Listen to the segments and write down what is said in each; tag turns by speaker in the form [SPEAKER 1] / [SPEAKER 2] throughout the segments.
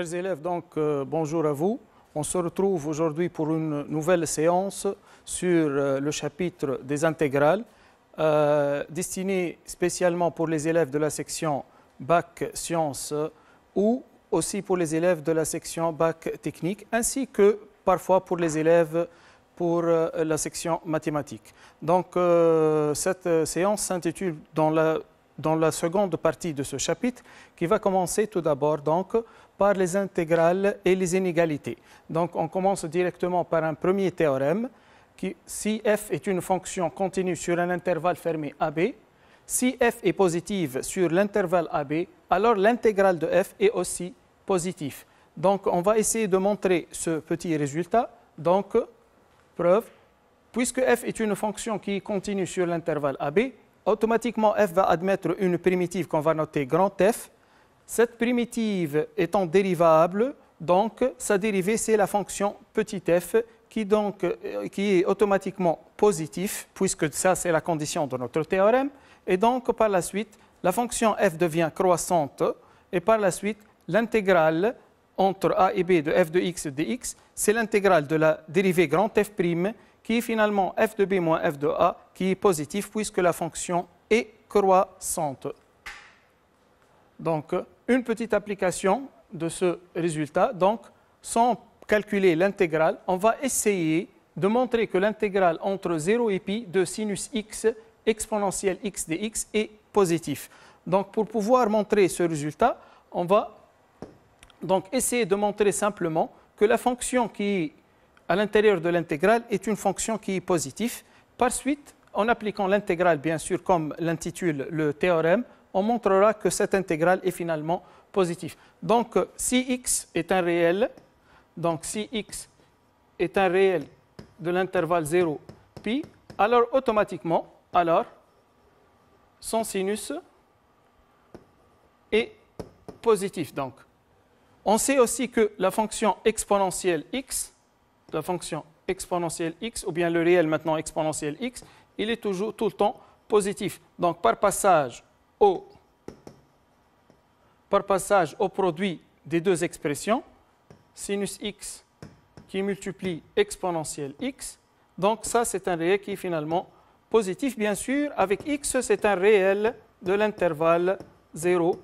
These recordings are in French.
[SPEAKER 1] Chers élèves, bonjour à vous. On se retrouve aujourd'hui pour une nouvelle séance sur le chapitre des intégrales, destinée spécialement pour les élèves de la section Bac Sciences ou aussi pour les élèves de la section Bac Technique, ainsi que parfois pour les élèves pour la section mathématiques. Donc, cette séance s'intitule dans la seconde partie de ce chapitre, qui va commencer tout d'abord par les intégrales et les inégalités. Donc, on commence directement par un premier théorème qui, si f est une fonction continue sur un intervalle fermé AB, si f est positive sur l'intervalle AB, alors l'intégrale de f est aussi positive. Donc, on va essayer de montrer ce petit résultat. Donc, preuve, puisque f est une fonction qui continue sur l'intervalle AB, automatiquement f va admettre une primitive qu'on va noter grand F. Cette primitive étant dérivable, donc sa dérivée c'est la fonction petit f qui est automatiquement positif, puisque ça c'est la condition de notre théorème. Et donc par la suite, la fonction f devient croissante et par la suite l'intégrale entre a et b de f de x dx, c'est l'intégrale de la dérivée grand f' qui est finalement f de b moins f de a, qui est positif puisque la fonction est croissante. Donc, une petite application de ce résultat. Donc, sans calculer l'intégrale, on va essayer de montrer que l'intégrale entre 0 et pi de sinus x exponentielle x dx est positif. Donc, pour pouvoir montrer ce résultat, on va donc essayer de montrer simplement que la fonction qui est à l'intérieur de l'intégrale est une fonction qui est positive. Par suite, en appliquant l'intégrale, bien sûr, comme l'intitule le théorème, on montrera que cette intégrale est finalement positive. Donc, si x est un réel, de l'intervalle 0, pi, alors automatiquement, son sinus est positif. Donc, on sait aussi que la fonction exponentielle x, ou bien le réel maintenant exponentiel x, il est toujours tout le temps positif. Donc, par passage au produit des deux expressions, sinus x qui multiplie exponentielle x, donc ça c'est un réel qui est finalement positif. Bien sûr, avec x, c'est un réel de l'intervalle 0,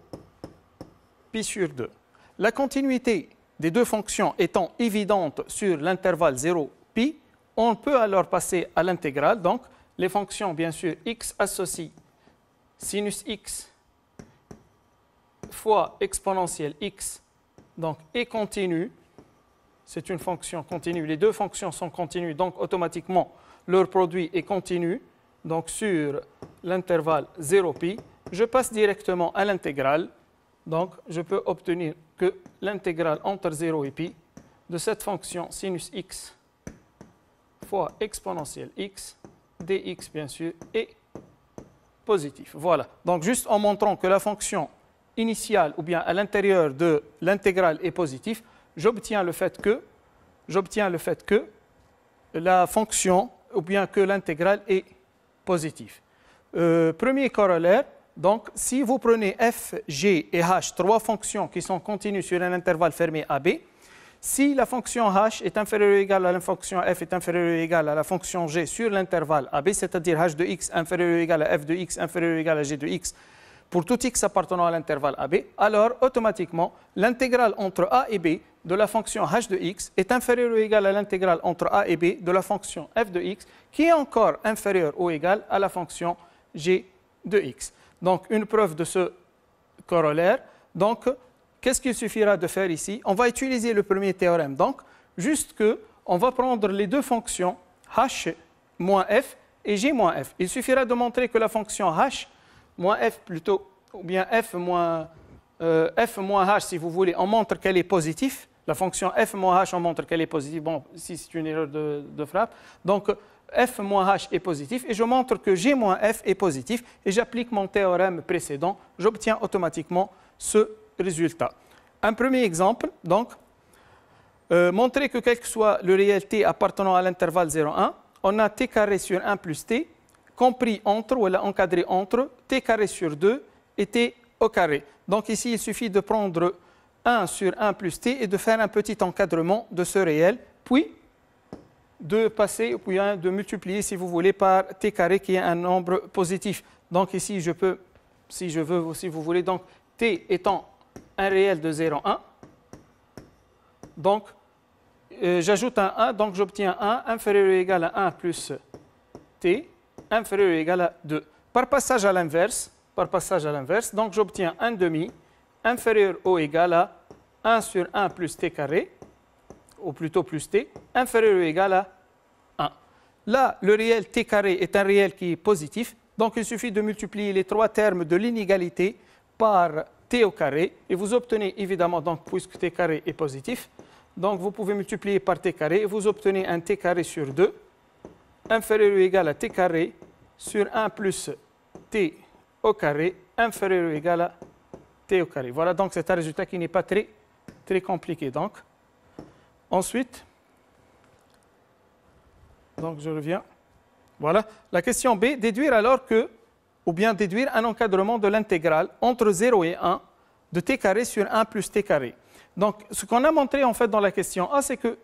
[SPEAKER 1] pi sur 2. La continuité des deux fonctions étant évidente sur l'intervalle 0, pi, on peut alors passer à l'intégrale. Donc, les fonctions, bien sûr, x associe sinus x fois exponentielle x, donc est continue. C'est une fonction continue. Les deux fonctions sont continues, donc automatiquement, leur produit est continu. Donc, sur l'intervalle 0, pi, je passe directement à l'intégrale. Donc, je peux obtenir que l'intégrale entre 0 et pi de cette fonction sinus x fois exponentielle x dx, bien sûr, est positif. Voilà. Donc, juste en montrant que la fonction initiale ou bien à l'intérieur de l'intégrale est positive, j'obtiens le fait que la fonction ou bien que l'intégrale est positive. Premier corollaire. Donc, si vous prenez f, g et h, trois fonctions qui sont continues sur un intervalle fermé AB, si la fonction h est inférieure ou égale à la fonction f est inférieure ou égale à la fonction g sur l'intervalle AB, c'est-à-dire h de x inférieur ou égal à f de x inférieur ou égal à g de x, pour tout x appartenant à l'intervalle AB, alors automatiquement, l'intégrale entre a et b de la fonction h de x est inférieure ou égale à l'intégrale entre a et b de la fonction f de x, qui est encore inférieure ou égale à la fonction g de x. Donc, une preuve de ce corollaire. Donc, qu'est-ce qu'il suffira de faire ici? On va utiliser le premier théorème. Donc, juste que on va prendre les deux fonctions h moins f et g moins f. Il suffira de montrer que la fonction h moins f plutôt, ou bien f moins h, si vous voulez, on montre qu'elle est positive. La fonction f moins h, on montre qu'elle est positive. Bon, ici, c'est une erreur de frappe. Donc, f moins h est positif et je montre que g moins f est positif et j'applique mon théorème précédent, j'obtiens automatiquement ce résultat. Un premier exemple, donc, montrer que quel que soit le réel t appartenant à l'intervalle 0,1, on a t carré sur 1 plus t, compris entre, ou encadré entre, t carré sur 2 et t au carré. Donc ici, il suffit de prendre 1 sur 1 plus t et de faire un petit encadrement de ce réel, puis de passer, puis de multiplier, si vous voulez, par t carré qui est un nombre positif. Donc ici, je peux, si je veux, si vous voulez, donc t étant un réel de 0, 1, donc j'ajoute un 1, donc j'obtiens 1 inférieur ou égal à 1 plus t, inférieur ou égal à 2. Par passage à l'inverse, donc j'obtiens 1 demi inférieur ou égal à 1 sur 1 plus t carré, ou plutôt plus t, inférieur ou égal à 1. Là, le réel t carré est un réel qui est positif, donc il suffit de multiplier les trois termes de l'inégalité par t au carré, et vous obtenez évidemment, donc, puisque t carré est positif, donc vous pouvez multiplier par t carré, et vous obtenez un t carré sur 2, inférieur ou égal à t carré sur 1 plus t au carré, inférieur ou égal à t au carré. Voilà, donc c'est un résultat qui n'est pas très compliqué. Donc, ensuite, donc je reviens. Voilà, la question B, déduire alors que, ou bien déduire un encadrement de l'intégrale entre 0 et 1 de t carré sur 1 plus t carré. Donc, ce qu'on a montré en fait dans la question A, c'est que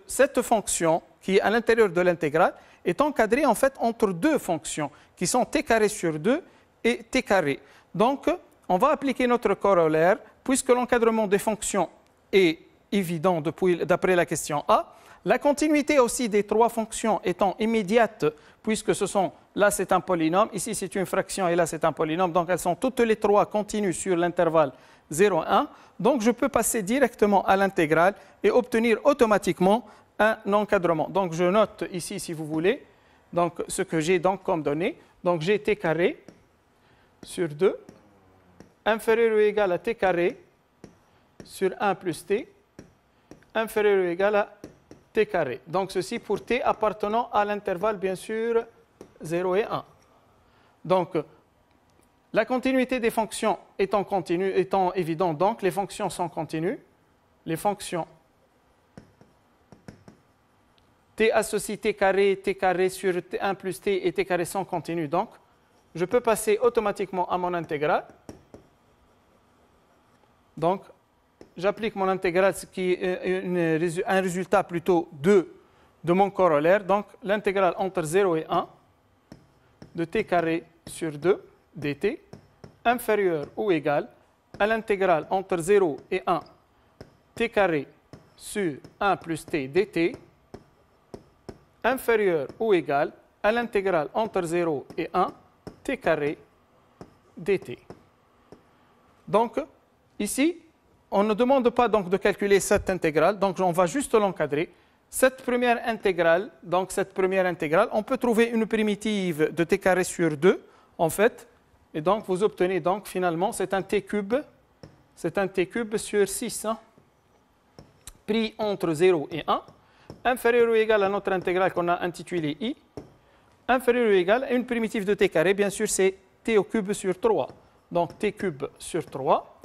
[SPEAKER 1] cette fonction qui est à l'intérieur de l'intégrale est encadrée en fait entre deux fonctions qui sont t carré sur 2 et t carré. Donc, on va appliquer notre corollaire puisque l'encadrement des fonctions est évident d'après la question A. La continuité aussi des trois fonctions étant immédiate, puisque ce sont, là c'est un polynôme, ici c'est une fraction et là c'est un polynôme, donc elles sont toutes les trois continues sur l'intervalle 0, 1. Donc je peux passer directement à l'intégrale et obtenir automatiquement un encadrement. Donc je note ici, si vous voulez, donc, ce que j'ai donc comme données. Donc j'ai t carré sur 2, inférieur ou égal à t carré sur 1 plus t, inférieur ou égal à t carré. Donc ceci pour t appartenant à l'intervalle, bien sûr, 0 et 1. Donc, la continuité des fonctions étant évidente, donc les fonctions sont continues. Les fonctions t associé t carré sur 1 plus t et t carré sont continues. Donc, je peux passer automatiquement à mon intégrale. Donc, j'applique mon intégrale, ce qui est un résultat plutôt de mon corollaire. Donc, l'intégrale entre 0 et 1 de t carré sur 2 dt inférieur ou égal à l'intégrale entre 0 et 1 t carré sur 1 plus t dt inférieur ou égal à l'intégrale entre 0 et 1 t carré dt. Donc, ici, on ne demande pas donc de calculer cette intégrale, donc on va juste l'encadrer. Cette première intégrale, on peut trouver une primitive de t carré sur 2, en fait, et donc vous obtenez donc finalement, c'est un t cube sur 6, hein, pris entre 0 et 1, inférieur ou égal à notre intégrale qu'on a intitulée i, inférieur ou égal à une primitive de t carré, bien sûr c'est t au cube sur 3, donc t cube sur 3,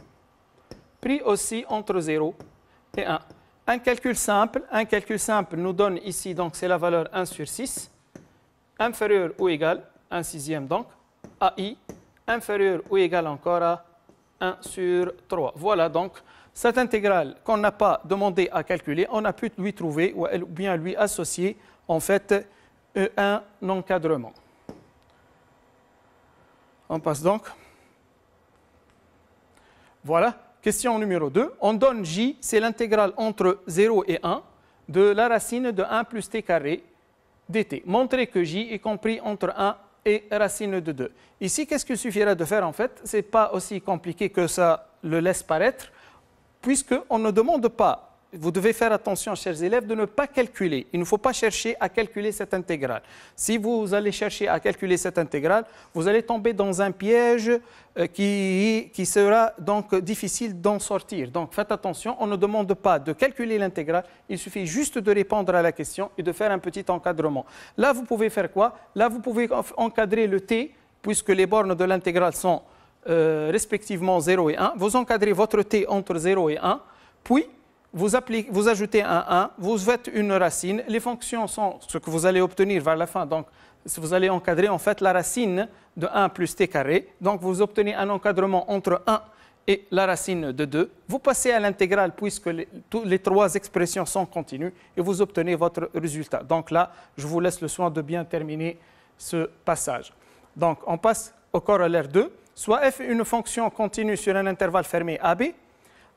[SPEAKER 1] pris aussi entre 0 et 1. Un calcul simple nous donne ici, donc c'est la valeur 1 sur 6, inférieur ou égal, 1 sixième donc, à i, inférieur ou égal encore à 1 sur 3. Voilà donc cette intégrale qu'on n'a pas demandé à calculer, on a pu lui trouver ou bien lui associer en fait un encadrement. On passe donc. Voilà. Question numéro 2. On donne j, c'est l'intégrale entre 0 et 1 de la racine de 1 plus t carré dt. Montrez que j est compris entre 1 et racine de 2. Ici, qu'est-ce qu'il suffira de faire en fait? Ce n'est pas aussi compliqué que ça le laisse paraître, puisqu'on ne demande pas. Vous devez faire attention, chers élèves, de ne pas calculer. Il ne faut pas chercher à calculer cette intégrale. Si vous allez chercher à calculer cette intégrale, vous allez tomber dans un piège qui sera donc difficile d'en sortir. Donc faites attention, on ne demande pas de calculer l'intégrale, il suffit juste de répondre à la question et de faire un petit encadrement. Là, vous pouvez faire quoi? Là, vous pouvez encadrer le t, puisque les bornes de l'intégrale sont respectivement 0 et 1. Vous encadrez votre t entre 0 et 1, puis vous ajoutez un 1, vous faites une racine. Les fonctions sont ce que vous allez obtenir vers la fin. Donc, vous allez encadrer en fait la racine de 1 plus t carré. Donc, vous obtenez un encadrement entre 1 et la racine de 2. Vous passez à l'intégrale puisque les trois expressions sont continues et vous obtenez votre résultat. Donc là, je vous laisse le soin de bien terminer ce passage. Donc, on passe au corollaire 2. Soit f est une fonction continue sur un intervalle fermé AB,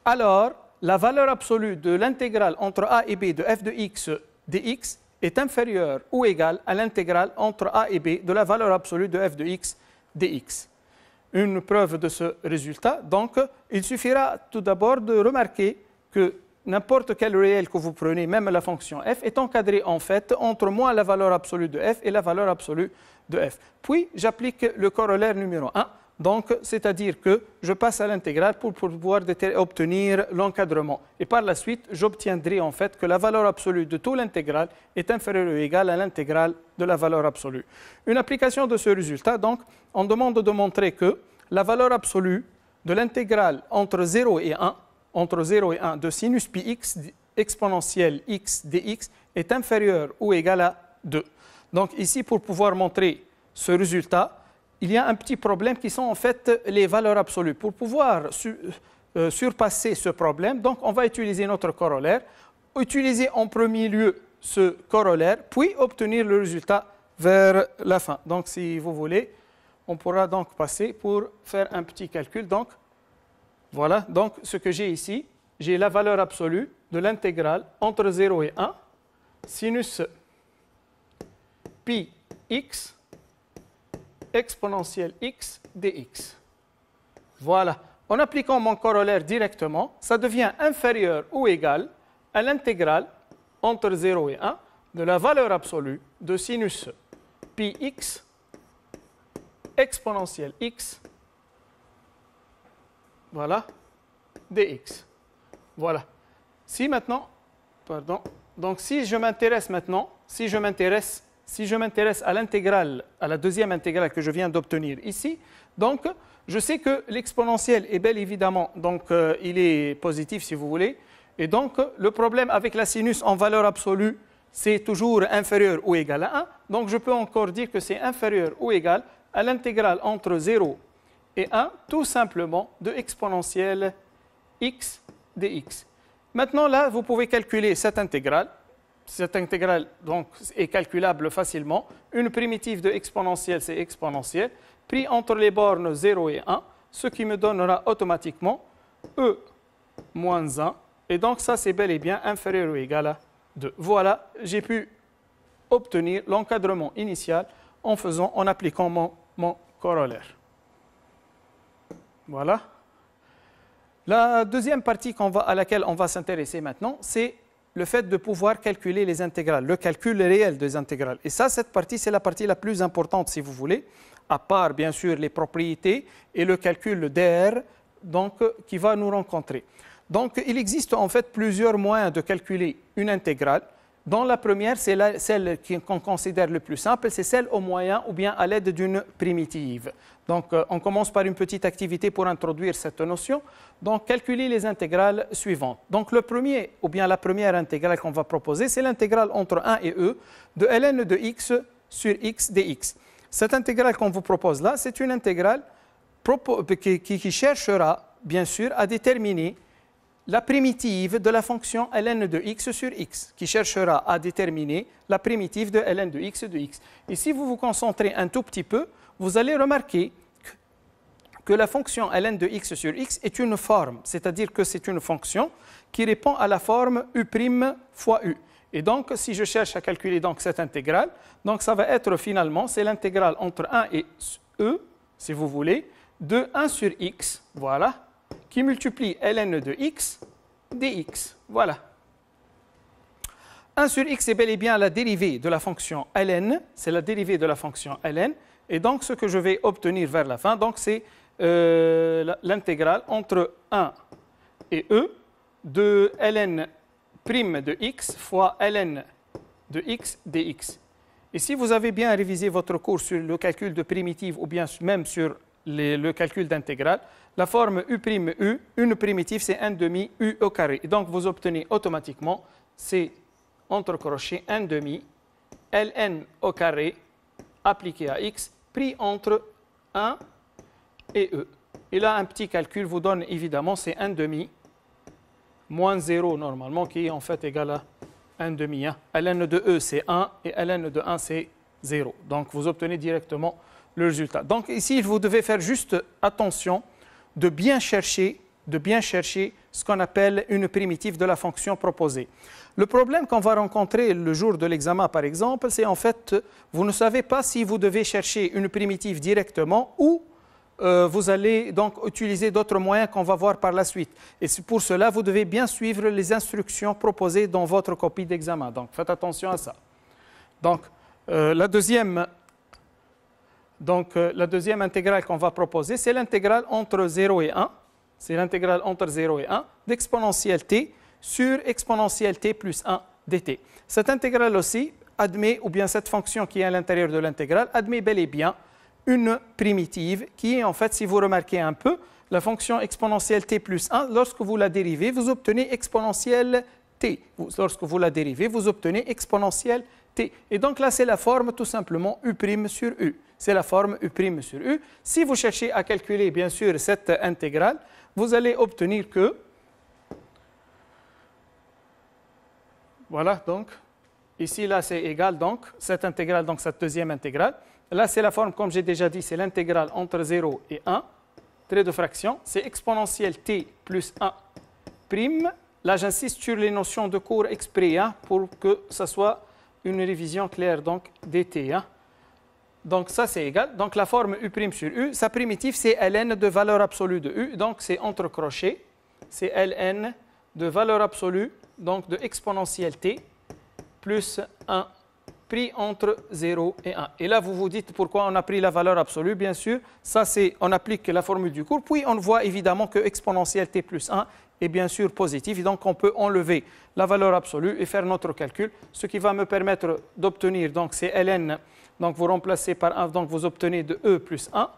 [SPEAKER 1] alors la valeur absolue de l'intégrale entre a et b de f de x dx est inférieure ou égale à l'intégrale entre a et b de la valeur absolue de f de x dx. Une preuve de ce résultat, donc, il suffira tout d'abord de remarquer que n'importe quel réel que vous prenez, même la fonction f, est encadré en fait entre moins la valeur absolue de f et la valeur absolue de f. Puis, j'applique le corollaire numéro 1, donc, c'est-à-dire que je passe à l'intégrale pour pouvoir obtenir l'encadrement. Et par la suite, j'obtiendrai en fait que la valeur absolue de tout l'intégral est inférieure ou égale à l'intégrale de la valeur absolue. Une application de ce résultat, donc, on demande de montrer que la valeur absolue de l'intégrale entre 0 et 1, de sinus pi x exponentielle x dx est inférieure ou égale à 2. Donc ici, pour pouvoir montrer ce résultat, il y a un petit problème qui sont en fait les valeurs absolues. Pour pouvoir surpasser ce problème, donc on va utiliser notre corollaire, utiliser en premier lieu ce corollaire, puis obtenir le résultat vers la fin. Donc si vous voulez, on pourra donc passer pour faire un petit calcul. Donc voilà, donc ce que j'ai ici, j'ai la valeur absolue de l'intégrale entre 0 et 1, sinus pi x exponentielle x dx. Voilà. En appliquant mon corollaire directement, ça devient inférieur ou égal à l'intégrale entre 0 et 1 de la valeur absolue de sinus pi x exponentielle x, voilà, dx. Voilà. Si maintenant, pardon, donc si je m'intéresse maintenant, si je m'intéresse à l'intégrale, à la deuxième intégrale que je viens d'obtenir ici, donc je sais que l'exponentiel est bel évidemment, donc il est positif si vous voulez, et donc le problème avec la sinus en valeur absolue, c'est toujours inférieur ou égal à 1, donc je peux encore dire que c'est inférieur ou égal à l'intégrale entre 0 et 1, tout simplement de exponentielle x dx. Maintenant là, vous pouvez calculer cette intégrale. Cette intégrale donc, est calculable facilement. Une primitive de exponentielle, c'est exponentielle, pris entre les bornes 0 et 1, ce qui me donnera automatiquement e moins 1. Et donc ça, c'est bel et bien inférieur ou égal à 2. Voilà, j'ai pu obtenir l'encadrement initial en appliquant mon corollaire. Voilà. La deuxième partie à laquelle on va s'intéresser maintenant, c'est le fait de pouvoir calculer les intégrales, le calcul réel des intégrales. Et ça, cette partie, c'est la partie la plus importante, si vous voulez, à part, bien sûr, les propriétés et le calcul d'R, donc, qui va nous rencontrer. Donc, il existe en fait plusieurs moyens de calculer une intégrale. Dans la première, c'est celle qu'on considère le plus simple, c'est celle au moyen ou bien à l'aide d'une primitive. Donc, on commence par une petite activité pour introduire cette notion. Donc, calculer les intégrales suivantes. Donc, le premier, ou bien la première intégrale qu'on va proposer, c'est l'intégrale entre 1 et e de ln de x sur x dx. Cette intégrale qu'on vous propose là, c'est une intégrale qui cherchera, bien sûr, à déterminer la primitive de la fonction ln de x sur x, qui cherchera à déterminer la primitive de ln de x. Et si vous vous concentrez un tout petit peu, vous allez remarquer que la fonction ln de x sur x est une forme, c'est-à-dire que c'est une fonction qui répond à la forme u' fois u. Et donc, si je cherche à calculer donc cette intégrale, donc ça va être finalement, c'est l'intégrale entre 1 et e, si vous voulez, de 1 sur x, voilà, qui multiplie ln de x dx. Voilà. 1 sur x est bel et bien la dérivée de la fonction ln, c'est la dérivée de la fonction ln, et donc ce que je vais obtenir vers la fin, donc c'est l'intégrale entre 1 et e de ln' de x fois ln de x dx. Et si vous avez bien révisé votre cours sur le calcul de primitive ou bien même sur le calcul d'intégrale, la forme u', une primitive, c'est 1 demi u au carré. Et donc, vous obtenez automatiquement, c'est entre crochets 1 demi ln au carré appliqué à x, pris entre 1 et e. Et là, un petit calcul vous donne évidemment, c'est 1 demi moins 0 normalement, qui est en fait égal à 1 demi. Hein. ln de E, c'est 1 et ln de 1, c'est 0. Donc, vous obtenez directement le résultat. Donc, ici, vous devez faire juste attention de bien chercher ce qu'on appelle une primitive de la fonction proposée. Le problème qu'on va rencontrer le jour de l'examen, par exemple, c'est en fait, vous ne savez pas si vous devez chercher une primitive directement ou vous allez donc utiliser d'autres moyens qu'on va voir par la suite. Et pour cela, vous devez bien suivre les instructions proposées dans votre copie d'examen. Donc, faites attention à ça. Donc, la deuxième intégrale qu'on va proposer, c'est l'intégrale entre 0 et 1. C'est l'intégrale entre 0 et 1 d'exponentielle t sur exponentielle t plus 1 dt. Cette intégrale aussi admet, ou bien cette fonction qui est à l'intérieur de l'intégrale, admet bel et bien une primitive qui est en fait, si vous remarquez un peu, la fonction exponentielle t plus 1, lorsque vous la dérivez, vous obtenez exponentielle t. Lorsque vous la dérivez, vous obtenez exponentielle t. Et donc là, c'est la forme tout simplement u' sur u. C'est la forme u' sur u. Si vous cherchez à calculer, bien sûr, cette intégrale, vous allez obtenir que, voilà, donc, ici, là, c'est égal, donc, cette intégrale, donc cette deuxième intégrale. Là, c'est la forme, comme j'ai déjà dit, c'est l'intégrale entre 0 et 1, trait de fraction, c'est exponentielle t plus 1 prime. Là, j'insiste sur les notions de cours exprès, hein, pour que ça soit une révision claire, donc, dt. Hein. Donc, ça, c'est égal. Donc, la forme u' sur u, sa primitive, c'est ln de valeur absolue de u. Donc, c'est entre crochets. C'est ln de valeur absolue, donc de exponentielle t, plus 1 pris entre 0 et 1. Et là, vous vous dites pourquoi on a pris la valeur absolue. Bien sûr, ça, c'est, on applique la formule du cours. Puis, on voit évidemment que exponentielle t plus 1 est bien sûr positive. Et donc, on peut enlever la valeur absolue et faire notre calcul. Ce qui va me permettre d'obtenir, donc, c'est ln. Donc, vous remplacez par 1, donc vous obtenez de e plus 1,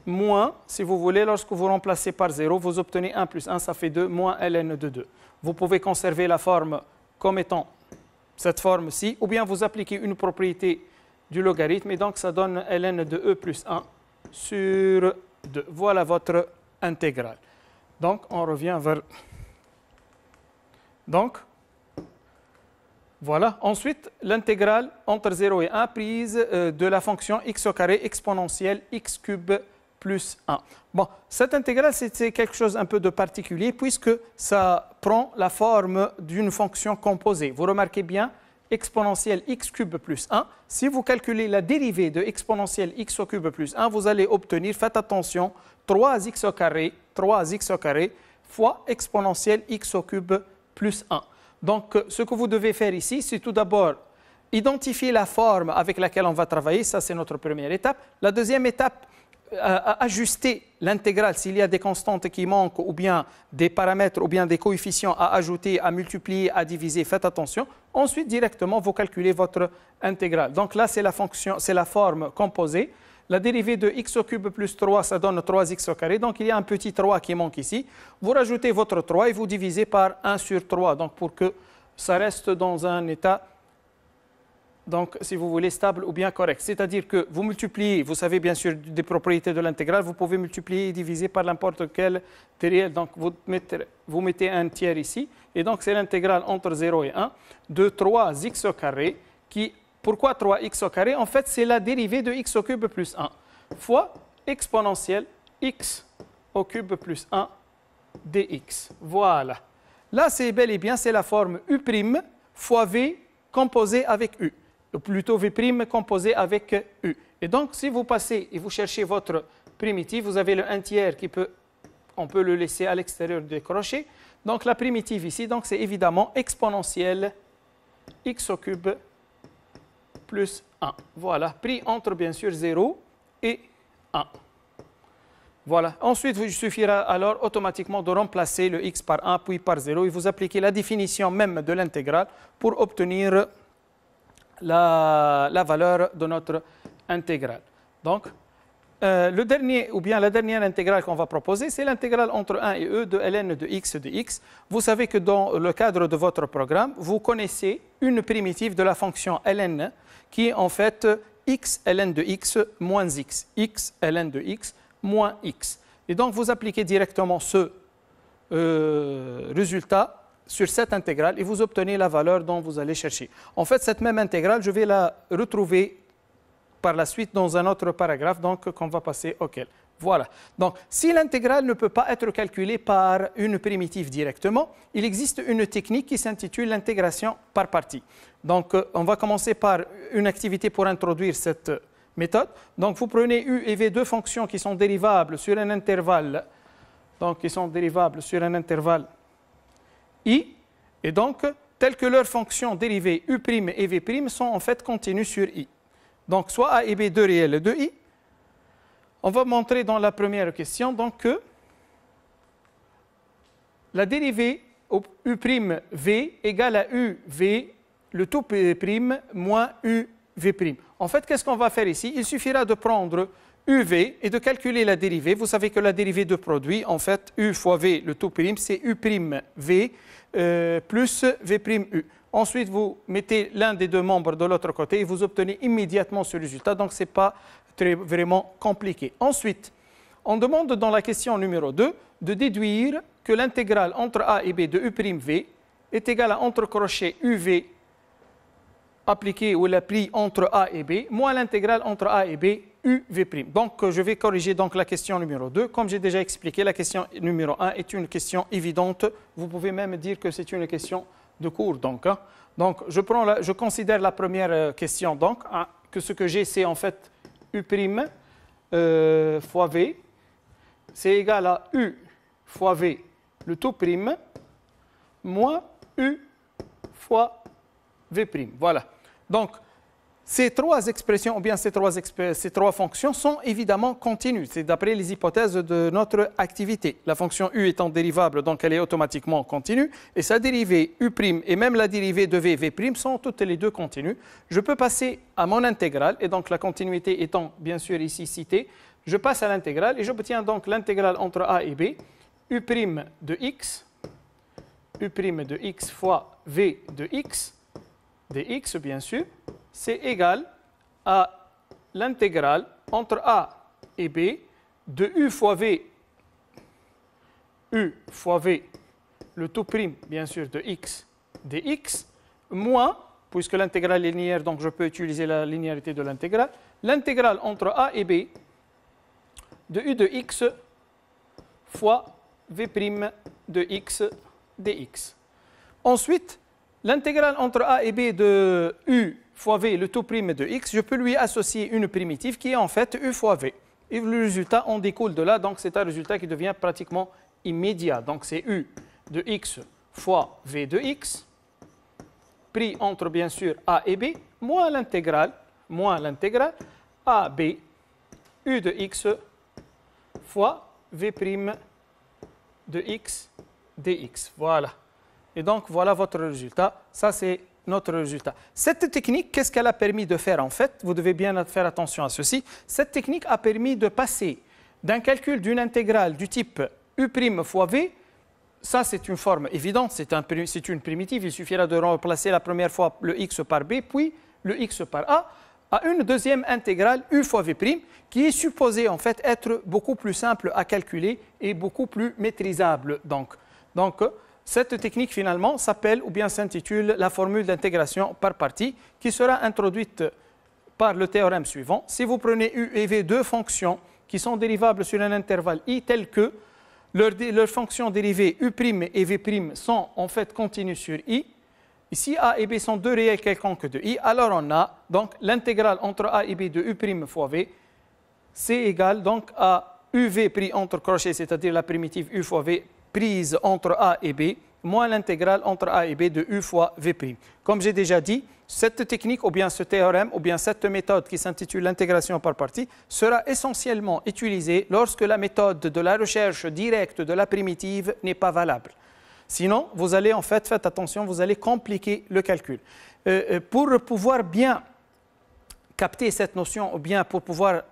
[SPEAKER 1] moins, si vous voulez, lorsque vous remplacez par 0, vous obtenez 1 plus 1, ça fait 2, moins ln de 2. Vous pouvez conserver la forme comme étant cette forme-ci, ou bien vous appliquez une propriété du logarithme, et donc ça donne ln de e plus 1 sur 2. Voilà votre intégrale. Donc, on revient vers... Donc, voilà. Ensuite, l'intégrale entre 0 et 1 prise de la fonction x au carré exponentielle x cube plus 1. Bon, cette intégrale, c'est quelque chose un peu de particulier puisque ça prend la forme d'une fonction composée. Vous remarquez bien, exponentielle x cube plus 1. Si vous calculez la dérivée de exponentielle x au cube plus 1, vous allez obtenir, faites attention, 3x au carré fois exponentielle x au cube plus 1. Donc, ce que vous devez faire ici, c'est tout d'abord identifier la forme avec laquelle on va travailler. Ça, c'est notre première étape. La deuxième étape, ajuster l'intégrale s'il y a des constantes qui manquent ou bien des paramètres ou bien des coefficients à ajouter, à multiplier, à diviser. Faites attention. Ensuite, directement, vous calculez votre intégrale. Donc là, c'est la fonction, c'est la forme composée. La dérivée de x au cube plus 3, ça donne 3x au carré. Donc, il y a un petit 3 qui manque ici. Vous rajoutez votre 3 et vous divisez par 1 sur 3. Donc, pour que ça reste dans un état, donc, si vous voulez, stable ou bien correct. C'est-à-dire que vous multipliez, vous savez bien sûr des propriétés de l'intégrale, vous pouvez multiplier et diviser par n'importe quel réel. Donc, vous mettez un tiers ici. Et donc, c'est l'intégrale entre 0 et 1 de 3x au carré qui... Pourquoi 3x au carré? En fait, c'est la dérivée de x au cube plus 1 fois exponentielle x au cube plus 1 dx. Voilà. Là, c'est bel et bien, c'est la forme u' fois v composé avec u. Ou plutôt v' composé avec u. Et donc, si vous passez et vous cherchez votre primitive, vous avez le 1 tiers qui peut, on peut le laisser à l'extérieur des crochets. Donc, la primitive ici, donc c'est évidemment exponentielle x au cube plus 1. Voilà, pris entre bien sûr 0 et 1. Voilà. Ensuite, il suffira alors automatiquement de remplacer le x par 1 puis par 0 et vous appliquez la définition même de l'intégrale pour obtenir la valeur de notre intégrale. Donc, le dernier, ou bien la dernière intégrale qu'on va proposer, c'est l'intégrale entre 1 et e de ln de x dx. Vous savez que dans le cadre de votre programme, vous connaissez une primitive de la fonction ln qui est en fait x ln de x moins x ln de x moins x. Et donc, vous appliquez directement ce résultat sur cette intégrale et vous obtenez la valeur dont vous allez chercher. En fait, cette même intégrale, je vais la retrouver par la suite dans un autre paragraphe, donc qu'on va passer auquel. Voilà. Donc, si l'intégrale ne peut pas être calculée par une primitive directement, il existe une technique qui s'intitule l'intégration par partie. Donc, on va commencer par une activité pour introduire cette méthode. Donc, vous prenez U et V, deux fonctions qui sont dérivables sur un intervalle, donc qui sont dérivables sur un intervalle I, et donc, telles que leurs fonctions dérivées U' et V' sont en fait continues sur I. Donc, soit A et B, deux réels de I. On va montrer dans la première question donc, que la dérivée U'(V) égale à UV, le tout P' moins UV'. En fait, qu'est-ce qu'on va faire ici? Il suffira de prendre UV et de calculer la dérivée. Vous savez que la dérivée de produit, en fait, U fois V, le tout prime, c'est U'(V) plus V'(U). Ensuite, vous mettez l'un des deux membres de l'autre côté et vous obtenez immédiatement ce résultat. Donc, ce n'est pas vraiment compliqué. Ensuite, on demande dans la question numéro 2 de déduire que l'intégrale entre A et B de U'(V) est égale à entre crochets UV appliqué ou l'appli entre A et B moins l'intégrale entre A et B UV'. Donc, je vais corriger donc la question numéro 2. Comme j'ai déjà expliqué, la question numéro 1 est une question évidente. Vous pouvez même dire que c'est une question de cours. Donc, je considère la première question donc, que ce que j'ai, c'est en fait U' fois V, c'est égal à U fois V, le tout prime, moins U fois V'. Voilà. Donc, ces trois expressions, ou bien ces trois fonctions sont évidemment continues. C'est d'après les hypothèses de notre activité. La fonction U étant dérivable, donc elle est automatiquement continue. Et sa dérivée U' et même la dérivée de V, V' sont toutes les deux continues. Je peux passer à mon intégrale, et donc la continuité étant bien sûr ici citée, je passe à l'intégrale et j'obtiens donc l'intégrale entre A et B, U' de x, U' de x fois V de x, dx bien sûr, c'est égal à l'intégrale entre A et B de U fois V, le tout prime, bien sûr, de x dx, moins, puisque l'intégrale est linéaire, donc je peux utiliser la linéarité de l'intégrale, l'intégrale entre A et B de U de x fois V' de x dx. Ensuite, l'intégrale entre A et B de U fois V, le tout prime de x, je peux lui associer une primitive qui est en fait U fois V. Et le résultat en découle de là, donc c'est un résultat qui devient pratiquement immédiat. Donc c'est U de x fois V de x, pris entre bien sûr A et B, moins l'intégrale AB, U de x fois V' de x dx. Voilà. Et donc voilà votre résultat. Ça c'est notre résultat. Cette technique, qu'est-ce qu'elle a permis de faire en fait? Vous devez bien faire attention à ceci. Cette technique a permis de passer d'un calcul d'une intégrale du type U' fois V, ça c'est une forme évidente, c'est une primitive, il suffira de remplacer la première fois le x par B, puis le x par A, à une deuxième intégrale U fois V', qui est supposée en fait être beaucoup plus simple à calculer et beaucoup plus maîtrisable. Donc cette technique, finalement, s'appelle ou bien s'intitule la formule d'intégration par partie qui sera introduite par le théorème suivant. Si vous prenez U et V, deux fonctions qui sont dérivables sur un intervalle I tel que leurs fonctions dérivées U' et V' sont en fait continues sur I, ici A et B sont deux réels quelconques de I, alors on a donc l'intégrale entre A et B de U' fois V, c'est égal donc à UV pris entre crochets, c'est-à-dire la primitive U fois V prise entre A et B, moins l'intégrale entre A et B de U fois V'. Comme j'ai déjà dit, cette technique, ou bien ce théorème, ou bien cette méthode qui s'intitule l'intégration par partie, sera essentiellement utilisée lorsque la méthode de la recherche directe de la primitive n'est pas valable. Sinon, vous allez en fait, faites attention, vous allez compliquer le calcul. Pour pouvoir bien capter cette notion, ou bien pour pouvoir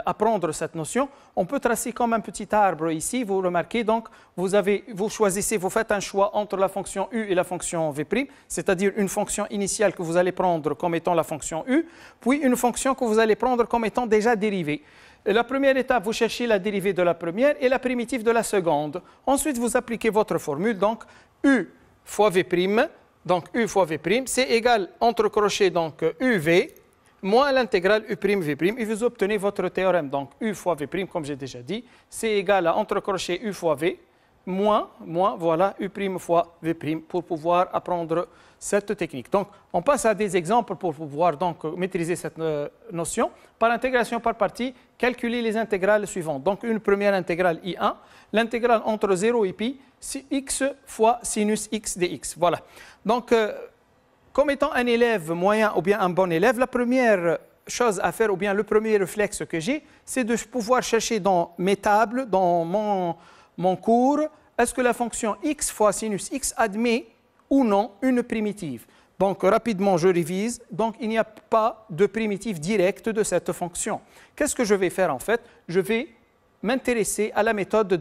[SPEAKER 1] apprendre cette notion, on peut tracer comme un petit arbre ici, vous remarquez, donc vous choisissez, vous faites un choix entre la fonction U et la fonction V', c'est-à-dire une fonction initiale que vous allez prendre comme étant la fonction U, puis une fonction que vous allez prendre comme étant déjà dérivée. Et la première étape, vous cherchez la dérivée de la première et la primitive de la seconde. Ensuite, vous appliquez votre formule, donc U fois V', donc U fois V', c'est égal entre crochets, donc UV, moins l'intégrale U', V', et vous obtenez votre théorème. Donc U fois V', comme j'ai déjà dit, c'est égal à entre crochets U fois V, moins, voilà, U' fois V', pour pouvoir apprendre cette technique. Donc, on passe à des exemples pour pouvoir donc maîtriser cette notion. Par intégration par partie, calculer les intégrales suivantes. Donc, une première intégrale I1, l'intégrale entre 0 et pi, c'est x fois sinus x dx. Voilà. Donc, comme étant un élève moyen ou bien un bon élève, la première chose à faire, ou bien le premier réflexe que j'ai, c'est de pouvoir chercher dans mes tables, dans mon cours, est-ce que la fonction x fois sinus x admet ou non une primitive. Donc rapidement je révise, donc il n'y a pas de primitive directe de cette fonction. Qu'est-ce que je vais faire en fait? Je vais m'intéresser à la méthode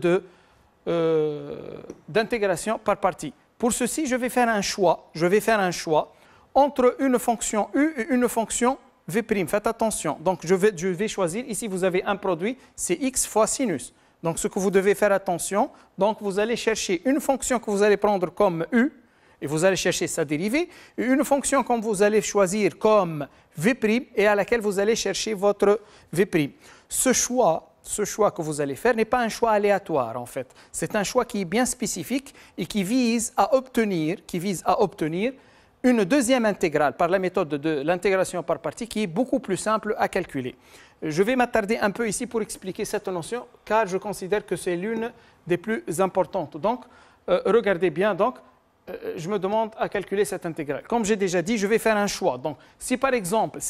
[SPEAKER 1] d'intégration par partie. Pour ceci, je vais faire un choix. Je vais faire un choix entre une fonction u et une fonction v'. Faites attention. Donc je vais choisir, ici vous avez un produit, c'est x fois sinus. Donc ce que vous devez faire attention, donc vous allez chercher une fonction que vous allez prendre comme u, et vous allez chercher sa dérivée, et une fonction que vous allez choisir comme v' et à laquelle vous allez chercher votre v'. Ce choix que vous allez faire n'est pas un choix aléatoire en fait. C'est un choix qui est bien spécifique et qui vise à obtenir une deuxième intégrale par la méthode de l'intégration par partie qui est beaucoup plus simple à calculer. Je vais m'attarder un peu ici pour expliquer cette notion car je considère que c'est l'une des plus importantes. Donc, regardez bien, donc, je me demande à calculer cette intégrale. Comme j'ai déjà dit, je vais faire un choix. Donc, si par exemple,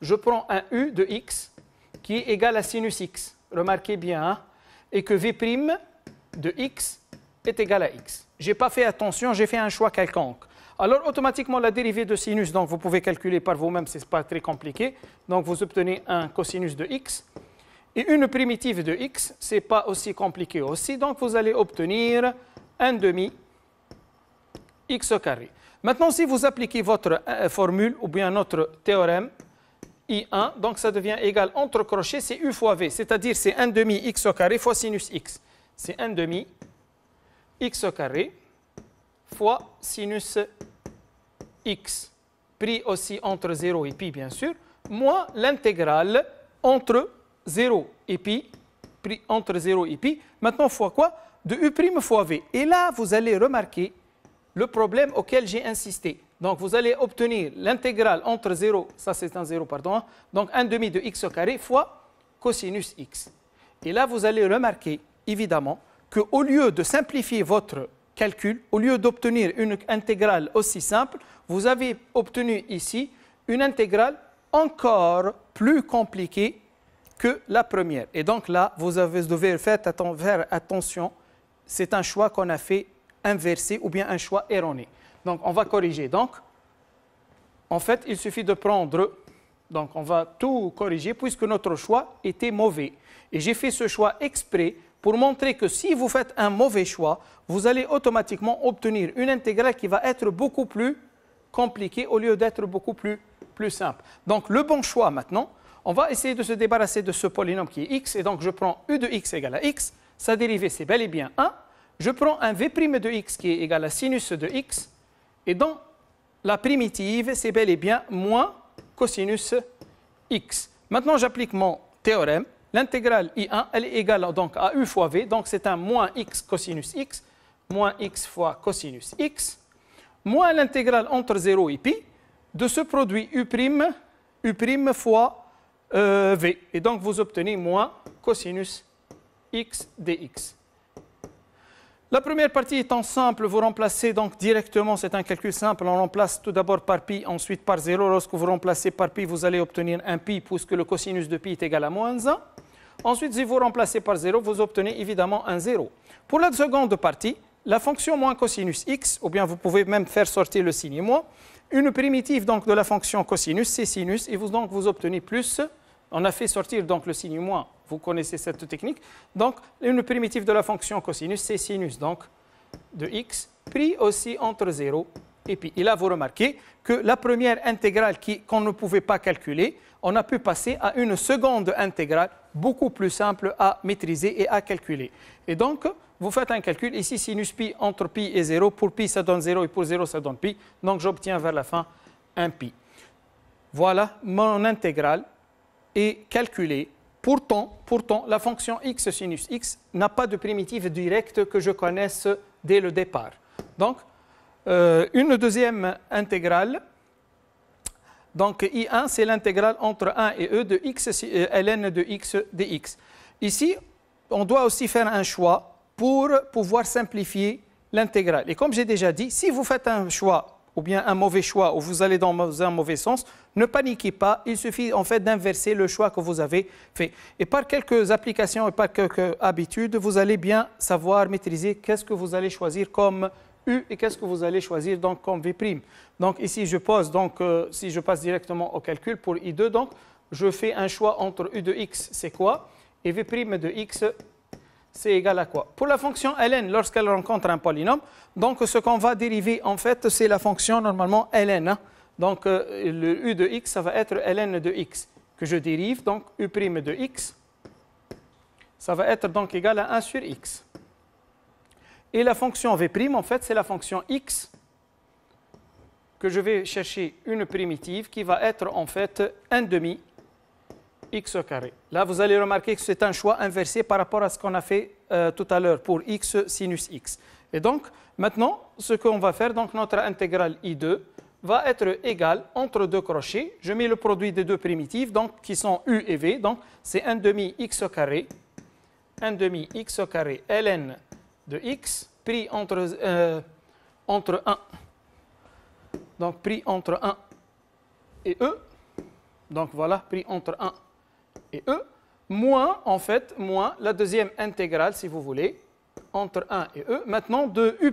[SPEAKER 1] je prends un u de x qui est égal à sinus x, remarquez bien, hein, et que v' de x est égal à x. Je n'ai pas fait attention, j'ai fait un choix quelconque. Alors, automatiquement, la dérivée de sinus, donc vous pouvez calculer par vous-même, ce n'est pas très compliqué. Donc, vous obtenez un cosinus de x. Et une primitive de x, ce n'est pas aussi compliqué aussi. Donc, vous allez obtenir un demi x au carré. Maintenant, si vous appliquez votre formule ou bien notre théorème I1, donc ça devient égal entre crochets, c'est u fois v, c'est-à-dire c'est 1 demi x au carré fois sinus x. C'est 1 demi x au carré fois sinus x, pris aussi entre 0 et pi bien sûr, moins l'intégrale entre 0 et pi, pris entre 0 et pi, maintenant fois quoi? De u' fois v. Et là, vous allez remarquer le problème auquel j'ai insisté. Donc, vous allez obtenir l'intégrale entre 0, ça c'est un 0, pardon, donc 1 demi de x au carré fois cosinus x. Et là, vous allez remarquer, évidemment, qu'au lieu de simplifier votre calcul, au lieu d'obtenir une intégrale aussi simple, vous avez obtenu ici une intégrale encore plus compliquée que la première. Et donc là, vous devez faire attention, c'est un choix qu'on a fait inversé ou bien un choix erroné. Donc, on va corriger. Donc, en fait, il suffit de prendre, donc on va tout corriger puisque notre choix était mauvais. Et j'ai fait ce choix exprès pour montrer que si vous faites un mauvais choix, vous allez automatiquement obtenir une intégrale qui va être beaucoup plus compliquée au lieu d'être beaucoup plus simple. Donc, le bon choix maintenant, on va essayer de se débarrasser de ce polynôme qui est x. Et donc, je prends u de x égale à x. Sa dérivée, c'est bel et bien 1. Je prends un v' de x qui est égal à sinus de x. Et dans la primitive, c'est bel et bien moins cosinus x. Maintenant, j'applique mon théorème. L'intégrale I1, elle est égale donc à u fois v. Donc, c'est un moins x cosinus x, moins x fois cosinus x, moins l'intégrale entre 0 et pi de ce produit u' fois v. Et donc, vous obtenez moins cosinus x dx. La première partie étant simple, vous remplacez donc directement, c'est un calcul simple, on remplace tout d'abord par pi, ensuite par 0. Lorsque vous remplacez par pi, vous allez obtenir un pi puisque le cosinus de pi est égal à moins 1. Ensuite, si vous remplacez par 0, vous obtenez évidemment un 0. Pour la seconde partie, la fonction moins cosinus x, ou bien vous pouvez même faire sortir le signe moins, une primitive donc de la fonction cosinus, c'est sinus, et donc vous obtenez plus. On a fait sortir donc le signe moins, vous connaissez cette technique. Donc, une primitive de la fonction cosinus, c'est sinus donc de x, pris aussi entre 0 et pi. Et là, vous remarquez que la première intégrale qu'on ne pouvait pas calculer, on a pu passer à une seconde intégrale beaucoup plus simple à maîtriser et à calculer. Et donc, vous faites un calcul, ici sinus pi entre pi et 0, pour pi ça donne 0 et pour 0 ça donne pi, donc j'obtiens vers la fin un pi. Voilà, mon intégrale est calculée. Pourtant, la fonction x sinus x n'a pas de primitive directe que je connaisse dès le départ. Donc, une deuxième intégrale, donc I1, c'est l'intégrale entre 1 et e de x ln de x dx. Ici, on doit aussi faire un choix pour pouvoir simplifier l'intégrale. Et comme j'ai déjà dit, si vous faites un choix ou bien un mauvais choix ou vous allez dans un mauvais sens, ne paniquez pas, il suffit en fait d'inverser le choix que vous avez fait. Et par quelques applications et par quelques habitudes, vous allez bien savoir maîtriser qu'est-ce que vous allez choisir comme U et qu'est-ce que vous allez choisir donc comme V'. Donc ici je pose, donc si je passe directement au calcul pour I2, donc je fais un choix entre U de x, c'est quoi, et V' de x, c'est égal à quoi? Pour la fonction ln, lorsqu'elle rencontre un polynôme, donc ce qu'on va dériver en fait, c'est la fonction normalement ln. Hein. Donc le u de x, ça va être ln de x que je dérive, donc u' de x, ça va être donc égal à 1 sur x. Et la fonction v', en fait, c'est la fonction x que je vais chercher une primitive qui va être en fait 1 demi x au carré. Là, vous allez remarquer que c'est un choix inversé par rapport à ce qu'on a fait tout à l'heure pour x sinus x. Et donc, maintenant, ce qu'on va faire, donc notre intégrale I2 va être égale entre deux crochets. Je mets le produit des deux primitives, donc qui sont u et v. Donc, c'est 1 demi x au carré, 1 demi x au carré ln de x pris entre 1. Donc, pris entre 1 et e. Donc, voilà, pris entre 1 et e, moins, en fait, moins la deuxième intégrale, si vous voulez, entre 1 et e, maintenant de u'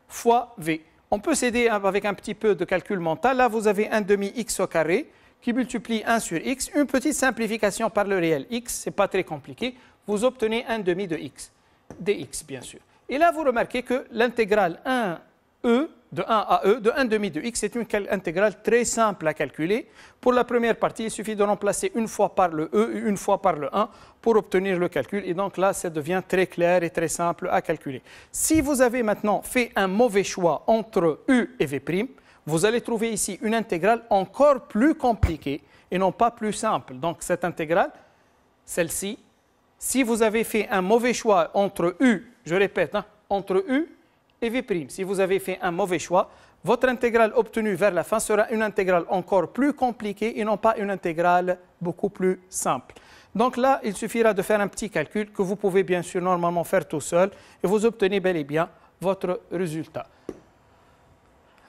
[SPEAKER 1] fois v. On peut s'aider avec un petit peu de calcul mental. Là, vous avez 1 demi x au carré qui multiplie 1 sur x. Une petite simplification par le réel x, ce n'est pas très compliqué. Vous obtenez 1 demi de x, dx, bien sûr. Et là, vous remarquez que l'intégrale 1e, de 1 à e, de 1 demi de x, c'est une intégrale très simple à calculer. Pour la première partie, il suffit de remplacer une fois par le e et une fois par le 1 pour obtenir le calcul. Et donc là, ça devient très clair et très simple à calculer. Si vous avez maintenant fait un mauvais choix entre u et v', vous allez trouver ici une intégrale encore plus compliquée et non pas plus simple. Donc cette intégrale, celle-ci, si vous avez fait un mauvais choix entre u, je répète, hein, entre u et v', si vous avez fait un mauvais choix, votre intégrale obtenue vers la fin sera une intégrale encore plus compliquée et non pas une intégrale beaucoup plus simple. Donc là, il suffira de faire un petit calcul que vous pouvez bien sûr normalement faire tout seul et vous obtenez bel et bien votre résultat.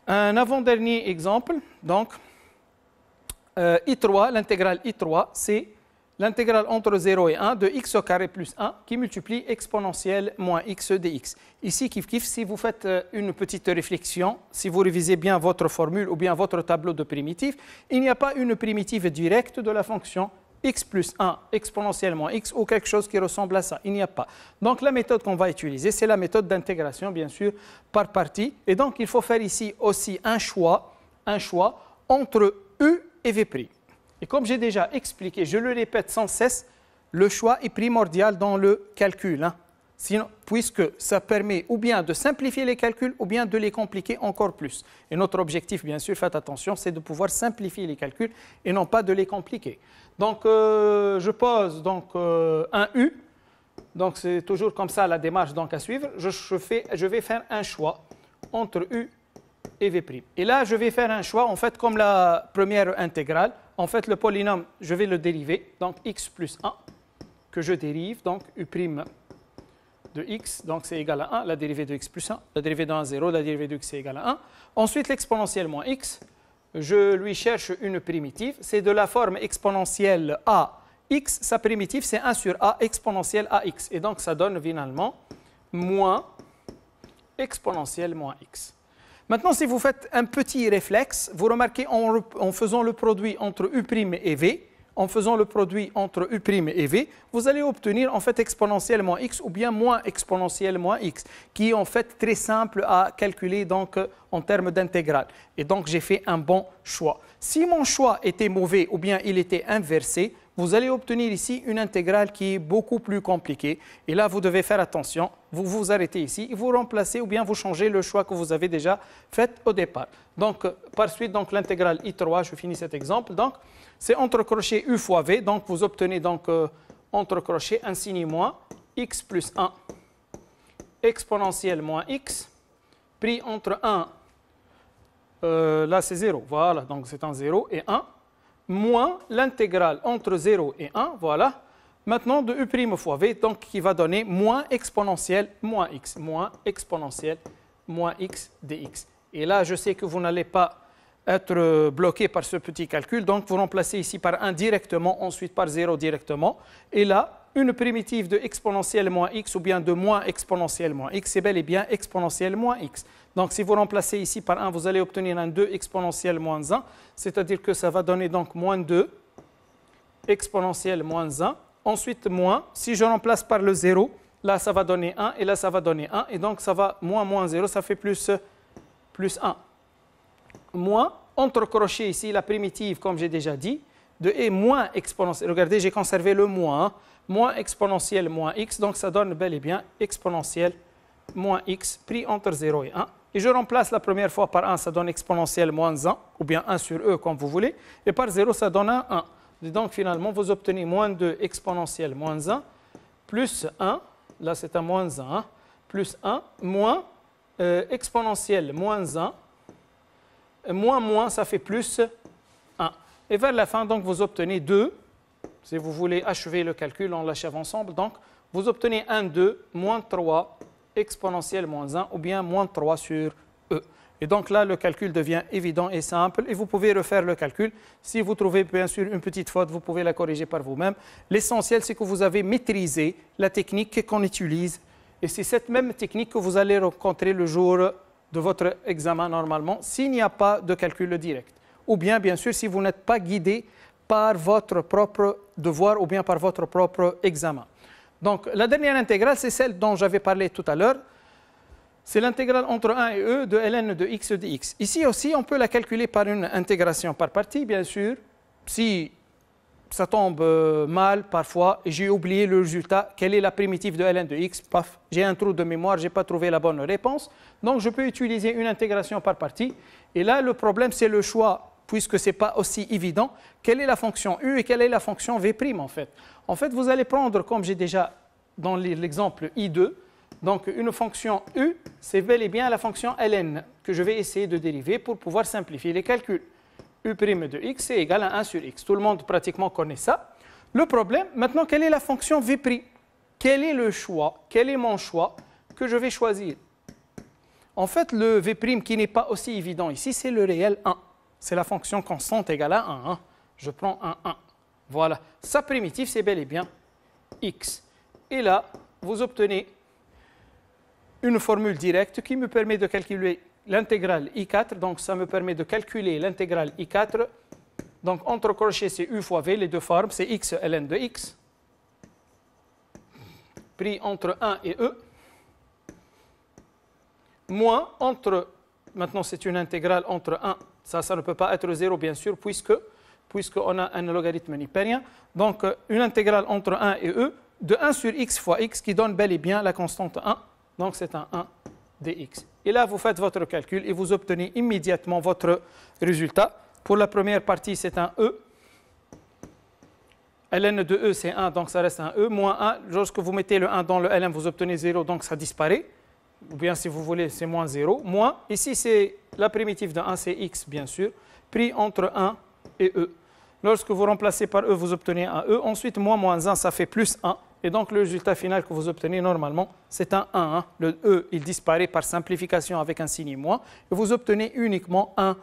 [SPEAKER 1] Un avant-dernier exemple, donc I3, l'intégrale I3, c'est l'intégrale entre 0 et 1 de x au carré plus 1 qui multiplie exponentielle moins x dx. Ici, kiff, si vous faites une petite réflexion, si vous révisez bien votre formule ou bien votre tableau de primitives, il n'y a pas une primitive directe de la fonction x plus 1 exponentielle moins x ou quelque chose qui ressemble à ça. Il n'y a pas. Donc la méthode qu'on va utiliser, c'est la méthode d'intégration, bien sûr, par partie. Et donc il faut faire ici aussi un choix entre u et v'. Et comme j'ai déjà expliqué, je le répète sans cesse, le choix est primordial dans le calcul. Hein. Sinon, puisque ça permet ou bien de simplifier les calculs ou bien de les compliquer encore plus. Et notre objectif, bien sûr, faites attention, c'est de pouvoir simplifier les calculs et non pas de les compliquer. Donc, je pose donc, un U. Donc, c'est toujours comme ça la démarche donc, à suivre. Je vais faire un choix entre U et V'. Et là, je vais faire un choix, en fait, comme la première intégrale. En fait, le polynôme, je vais le dériver, donc x plus 1, que je dérive, donc u' de x, donc c'est égal à 1, la dérivée de x plus 1, la dérivée de 1, 0, la dérivée de x c'est égal à 1. Ensuite, l'exponentielle moins x, je lui cherche une primitive, c'est de la forme exponentielle a x, sa primitive c'est 1 sur a exponentielle ax, et donc ça donne finalement moins exponentielle moins x. Maintenant, si vous faites un petit réflexe, vous remarquez en faisant le produit entre u' et v, en faisant le produit entre u' et v, vous allez obtenir en fait exponentielle moins x ou bien moins exponentielle moins x, qui est en fait très simple à calculer donc en termes d'intégrale. Et donc j'ai fait un bon choix. Si mon choix était mauvais ou bien il était inversé, vous allez obtenir ici une intégrale qui est beaucoup plus compliquée. Et là, vous devez faire attention. Vous vous arrêtez ici et vous remplacez ou bien vous changez le choix que vous avez déjà fait au départ. Donc, par suite, donc l'intégrale I3, je finis cet exemple. Donc, c'est entre crochets U fois V. Donc, vous obtenez donc entre crochets infini moins x plus 1 exponentielle moins x pris entre 1, là c'est 0, voilà, donc c'est un 0 et 1, moins l'intégrale entre 0 et 1, voilà, maintenant de U' fois V, donc qui va donner moins exponentielle moins x dx. Et là, je sais que vous n'allez pas être bloqué par ce petit calcul, donc vous remplacez ici par 1 directement, ensuite par 0 directement, et là, une primitive de exponentielle moins x ou bien de moins exponentielle moins x, c'est bel et bien exponentielle moins x. Donc si vous remplacez ici par 1, vous allez obtenir un 2 exponentielle moins 1, c'est-à-dire que ça va donner donc moins 2 exponentielle moins 1. Ensuite moins, si je remplace par le 0, là ça va donner 1 et là ça va donner 1. Et donc ça va moins 0, ça fait plus 1. Moins, entre crochets ici, la primitive comme j'ai déjà dit, de e moins exponentielle. Regardez, j'ai conservé le moins. Hein. Moins exponentielle moins x, donc ça donne bel et bien exponentielle moins x pris entre 0 et 1. Et je remplace la première fois par 1, ça donne exponentielle moins 1, ou bien 1 sur e comme vous voulez, et par 0, ça donne un 1. Et donc finalement, vous obtenez moins 2 exponentielle moins 1, plus 1, là c'est un moins 1, plus 1, moins exponentielle moins 1, moins, ça fait plus 1. Et vers la fin, donc, vous obtenez 2. Si vous voulez achever le calcul, on l'achève ensemble. Donc, vous obtenez 1, 2, moins 3, exponentielle moins 1, ou bien moins 3 sur E. Et donc là, le calcul devient évident et simple. Et vous pouvez refaire le calcul. Si vous trouvez bien sûr une petite faute, vous pouvez la corriger par vous-même. L'essentiel, c'est que vous avez maîtrisé la technique qu'on utilise. Et c'est cette même technique que vous allez rencontrer le jour de votre examen normalement, s'il n'y a pas de calcul direct. Ou bien sûr, si vous n'êtes pas guidé par votre propre devoir ou bien par votre propre examen. Donc, la dernière intégrale, c'est celle dont j'avais parlé tout à l'heure. C'est l'intégrale entre 1 et e de ln de x dx. Ici aussi, on peut la calculer par une intégration par partie, bien sûr. Si ça tombe mal parfois et j'ai oublié le résultat, quelle est la primitive de ln de x, paf, j'ai un trou de mémoire, je n'ai pas trouvé la bonne réponse. Donc, je peux utiliser une intégration par partie. Et là, le problème, c'est le choix, puisque ce n'est pas aussi évident. Quelle est la fonction u et quelle est la fonction v' en fait? En fait, vous allez prendre, comme j'ai déjà dans l'exemple I2, donc une fonction u, c'est bel et bien la fonction ln que je vais essayer de dériver pour pouvoir simplifier les calculs. U' de x c'est égal à 1 sur x. Tout le monde pratiquement connaît ça. Le problème, maintenant, quelle est la fonction v'? Quel est le choix? Quel est mon choix que je vais choisir? En fait, le v' qui n'est pas aussi évident ici, c'est le réel 1. C'est la fonction constante égale à 1. Je prends un 1. Voilà. Sa primitive, c'est bel et bien x. Et là, vous obtenez une formule directe qui me permet de calculer l'intégrale I4. Donc, ça me permet de calculer l'intégrale I4. Donc, entre crochets, c'est U fois V, les deux formes, c'est x ln de x, pris entre 1 et E, moins entre, maintenant c'est une intégrale entre 1, ça ne peut pas être 0 bien sûr, puisqu'on a un logarithme nipérien. Donc, une intégrale entre 1 et E de 1 sur x fois x qui donne bel et bien la constante 1. Donc, c'est un 1 dx. Et là, vous faites votre calcul et vous obtenez immédiatement votre résultat. Pour la première partie, c'est un E. ln de E, c'est 1, donc ça reste un E. Moins 1, lorsque vous mettez le 1 dans le ln, vous obtenez 0, donc ça disparaît. Ou bien, si vous voulez, c'est moins 0. Moins, ici, c'est la primitive de 1, c'est x, bien sûr, pris entre 1 et E. Lorsque vous remplacez par E, vous obtenez un E. Ensuite, moins 1, ça fait plus 1. Et donc, le résultat final que vous obtenez normalement, c'est un 1. Le E, il disparaît par simplification avec un signe moins. Et vous obtenez uniquement un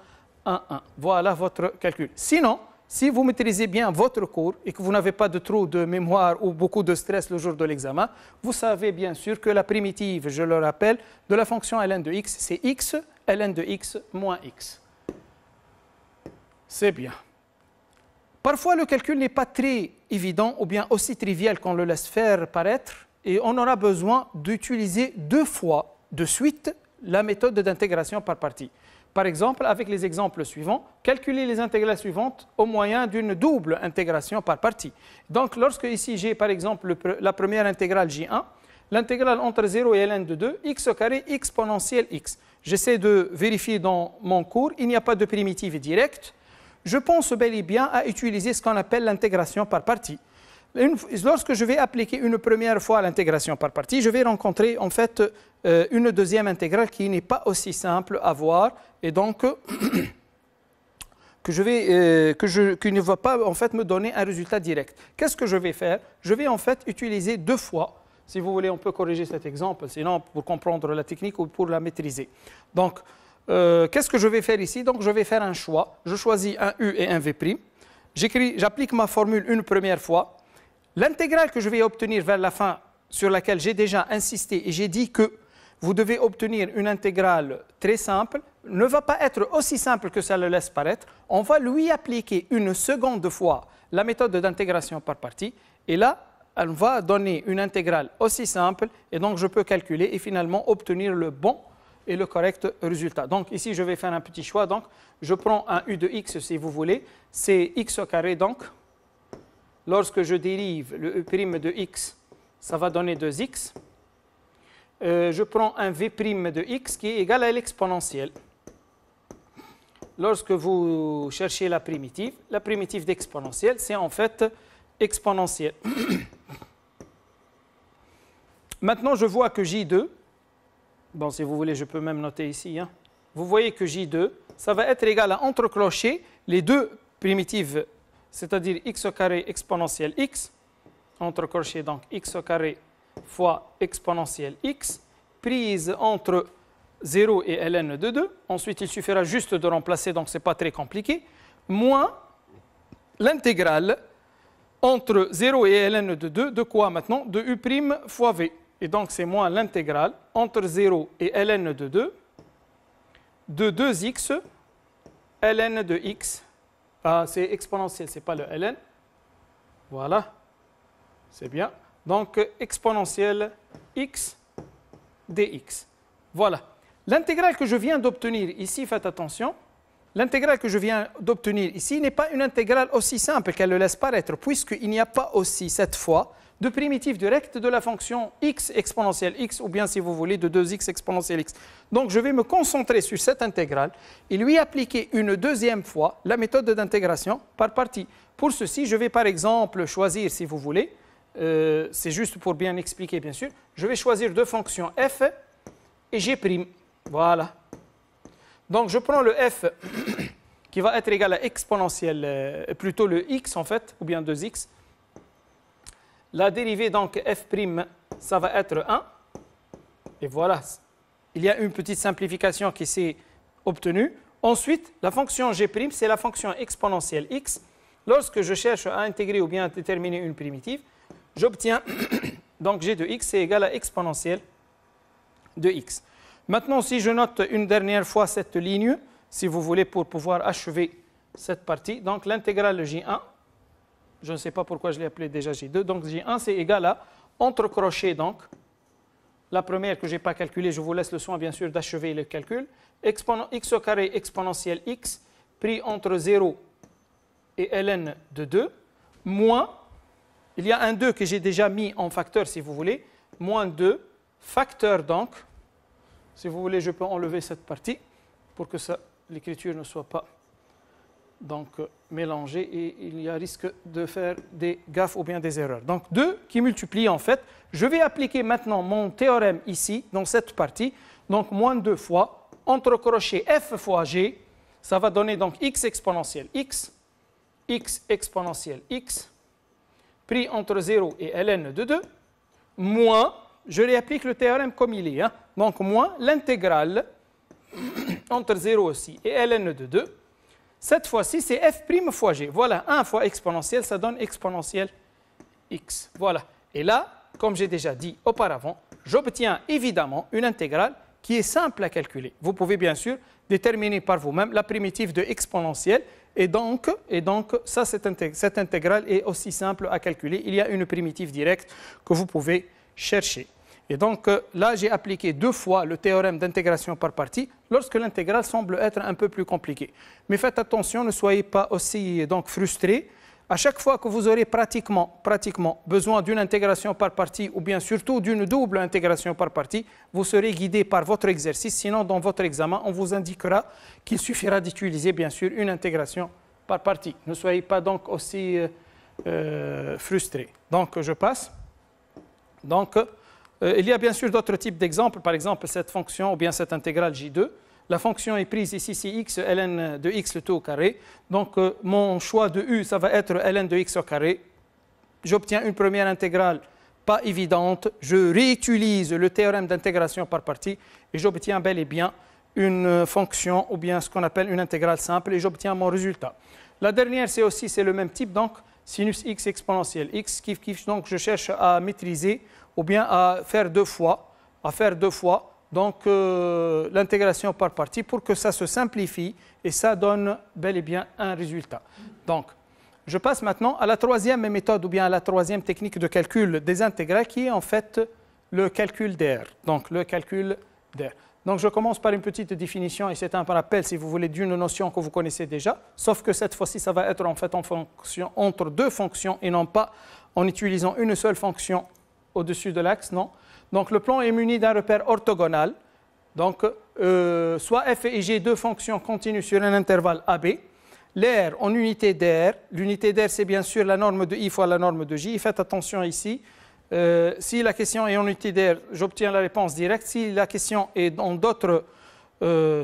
[SPEAKER 1] 1. Voilà votre calcul. Sinon, si vous maîtrisez bien votre cours et que vous n'avez pas de trou de mémoire ou beaucoup de stress le jour de l'examen, vous savez bien sûr que la primitive, je le rappelle, de la fonction ln de x, c'est x ln de x moins x. C'est bien. Parfois, le calcul n'est pas très évident ou bien aussi trivial qu'on le laisse faire paraître et on aura besoin d'utiliser 2 fois de suite la méthode d'intégration par partie. par exemple, avec les exemples suivants, calculer les intégrales suivantes au moyen d'une double intégration par partie. Donc, lorsque ici j'ai par exemple la première intégrale J1, l'intégrale entre 0 et ln de 2, x au carré exponentielle x. J'essaie de vérifier dans mon cours, il n'y a pas de primitive directe. Je pense bel et bien à utiliser ce qu'on appelle l'intégration par partie. Lorsque je vais appliquer une première fois l'intégration par partie, je vais rencontrer en fait une deuxième intégrale qui n'est pas aussi simple à voir et donc qui ne va pas en fait me donner un résultat direct. Qu'est-ce que je vais faire? Je vais en fait utiliser deux fois. Si vous voulez, on peut corriger cet exemple, sinon pour comprendre la technique ou pour la maîtriser. Donc, qu'est-ce que je vais faire ici? Donc, je vais faire un choix. Je choisis un U et un V'. J'applique ma formule une première fois. L'intégrale que je vais obtenir vers la fin, sur laquelle j'ai déjà insisté et j'ai dit que vous devez obtenir une intégrale très simple, ne va pas être aussi simple que ça le laisse paraître. On va lui appliquer une seconde fois la méthode d'intégration par partie. Et là, elle va donner une intégrale aussi simple. Et donc, je peux calculer et finalement obtenir le bon et le correct résultat. Donc, ici, je vais faire un petit choix. Donc, je prends un U de x, si vous voulez. C'est x au carré, donc. Lorsque je dérive le E' de x, ça va donner 2x. Je prends un V' de x qui est égal à l'exponentielle. Lorsque vous cherchez la primitive d'exponentielle, c'est en fait exponentielle. Maintenant, je vois que J2, bon, si vous voulez, je peux même noter ici, hein. Vous voyez que J2, ça va être égal à entrecrocher les deux primitives, c'est-à-dire x au carré exponentielle x, entrecrocher donc x au carré fois exponentielle x, prise entre 0 et ln de 2. Ensuite, il suffira juste de remplacer, donc ce n'est pas très compliqué, moins l'intégrale entre 0 et ln de 2, de quoi maintenant? De U' fois V. Et donc, c'est moins l'intégrale entre 0 et ln de 2 de 2x ln de x. Ah, c'est exponentiel, ce n'est pas le ln. Voilà, c'est bien. Donc, exponentielle x dx. Voilà. L'intégrale que je viens d'obtenir ici, faites attention, l'intégrale que je viens d'obtenir ici n'est pas une intégrale aussi simple qu'elle le laisse paraître, puisqu'il n'y a pas aussi, cette fois, de primitive directe de la fonction x exponentielle x, ou bien, si vous voulez, de 2x exponentielle x. Donc, je vais me concentrer sur cette intégrale et lui appliquer une deuxième fois la méthode d'intégration par partie. Pour ceci, je vais par exemple choisir, si vous voulez, c'est juste pour bien expliquer, bien sûr, je vais choisir deux fonctions f et g'. Voilà. Donc, je prends le f qui va être égal à exponentielle, plutôt le x en fait, ou bien 2x. La dérivée, donc, f', ça va être 1. Et voilà, il y a une petite simplification qui s'est obtenue. Ensuite, la fonction g', c'est la fonction exponentielle x. Lorsque je cherche à intégrer ou bien à déterminer une primitive, j'obtiens, donc g de x est égal à exponentielle de x. Maintenant, si je note une dernière fois cette ligne, si vous voulez, pour pouvoir achever cette partie, donc l'intégrale de J1, je ne sais pas pourquoi je l'ai appelé déjà J2, donc J1 c'est égal à entrecrocher, donc, la première que je n'ai pas calculée, je vous laisse le soin bien sûr d'achever le calcul, x au carré exponentielle x, pris entre 0 et ln de 2, moins, il y a un 2 que j'ai déjà mis en facteur si vous voulez, moins 2, facteur donc, si vous voulez je peux enlever cette partie pour que l'écriture ne soit pas donc mélangée et il y a risque de faire des gaffes ou bien des erreurs. Donc 2 qui multiplie en fait, je vais appliquer maintenant mon théorème ici, dans cette partie, donc moins 2 fois, entrecrocher f fois g, ça va donner donc x exponentielle x, x exponentielle x, pris entre 0 et ln de 2, moins, je réapplique le théorème comme il est, hein, donc moins l'intégrale entre 0 aussi et ln de 2, cette fois-ci c'est f' fois g, voilà, 1 fois exponentielle, ça donne exponentielle x, voilà. Et là, comme j'ai déjà dit auparavant, j'obtiens évidemment une intégrale qui est simple à calculer. Vous pouvez bien sûr déterminer par vous-même la primitive de exponentielle et donc ça, cette intégrale est aussi simple à calculer. Il y a une primitive directe que vous pouvez chercher. Et donc là, j'ai appliqué 2 fois le théorème d'intégration par partie lorsque l'intégrale semble être un peu plus compliquée. Mais faites attention, ne soyez pas aussi donc frustrés. À chaque fois que vous aurez pratiquement besoin d'une intégration par partie ou bien surtout d'une double intégration par partie, vous serez guidé par votre exercice. Sinon, dans votre examen, on vous indiquera qu'il suffira d'utiliser bien sûr une intégration par partie. Ne soyez pas donc aussi frustrés. Donc, je passe. Donc, il y a bien sûr d'autres types d'exemples. Par exemple, cette fonction ou bien cette intégrale J2. La fonction est prise ici, c'est x, ln de x le tout au carré. Donc, mon choix de u, ça va être ln de x au carré. J'obtiens une première intégrale pas évidente. Je réutilise le théorème d'intégration par partie et j'obtiens bel et bien une fonction ou bien ce qu'on appelle une intégrale simple et j'obtiens mon résultat. La dernière, c'est le même type, donc sinus x exponentielle x, donc je cherche à maîtriser ou bien à faire 2 fois, donc l'intégration par partie pour que ça se simplifie et ça donne bel et bien un résultat. Donc, je passe maintenant à la troisième méthode ou bien à la troisième technique de calcul des intégrales qui est en fait le calcul d'air. Donc, le calcul d'air. Donc, je commence par une petite définition et c'est un rappel, si vous voulez, d'une notion que vous connaissez déjà, sauf que cette fois-ci, ça va être en fait en fonction, entre 2 fonctions et non pas en utilisant une seule fonction au-dessus de l'axe, non. Donc, le plan est muni d'un repère orthogonal. Donc, soit f et g, 2 fonctions continues sur un intervalle AB. L'air en unité d'air. L'unité d'air, c'est bien sûr la norme de I fois la norme de J. Faites attention ici. Si la question est en unité d'air, j'obtiens la réponse directe. Si la question est dans d'autres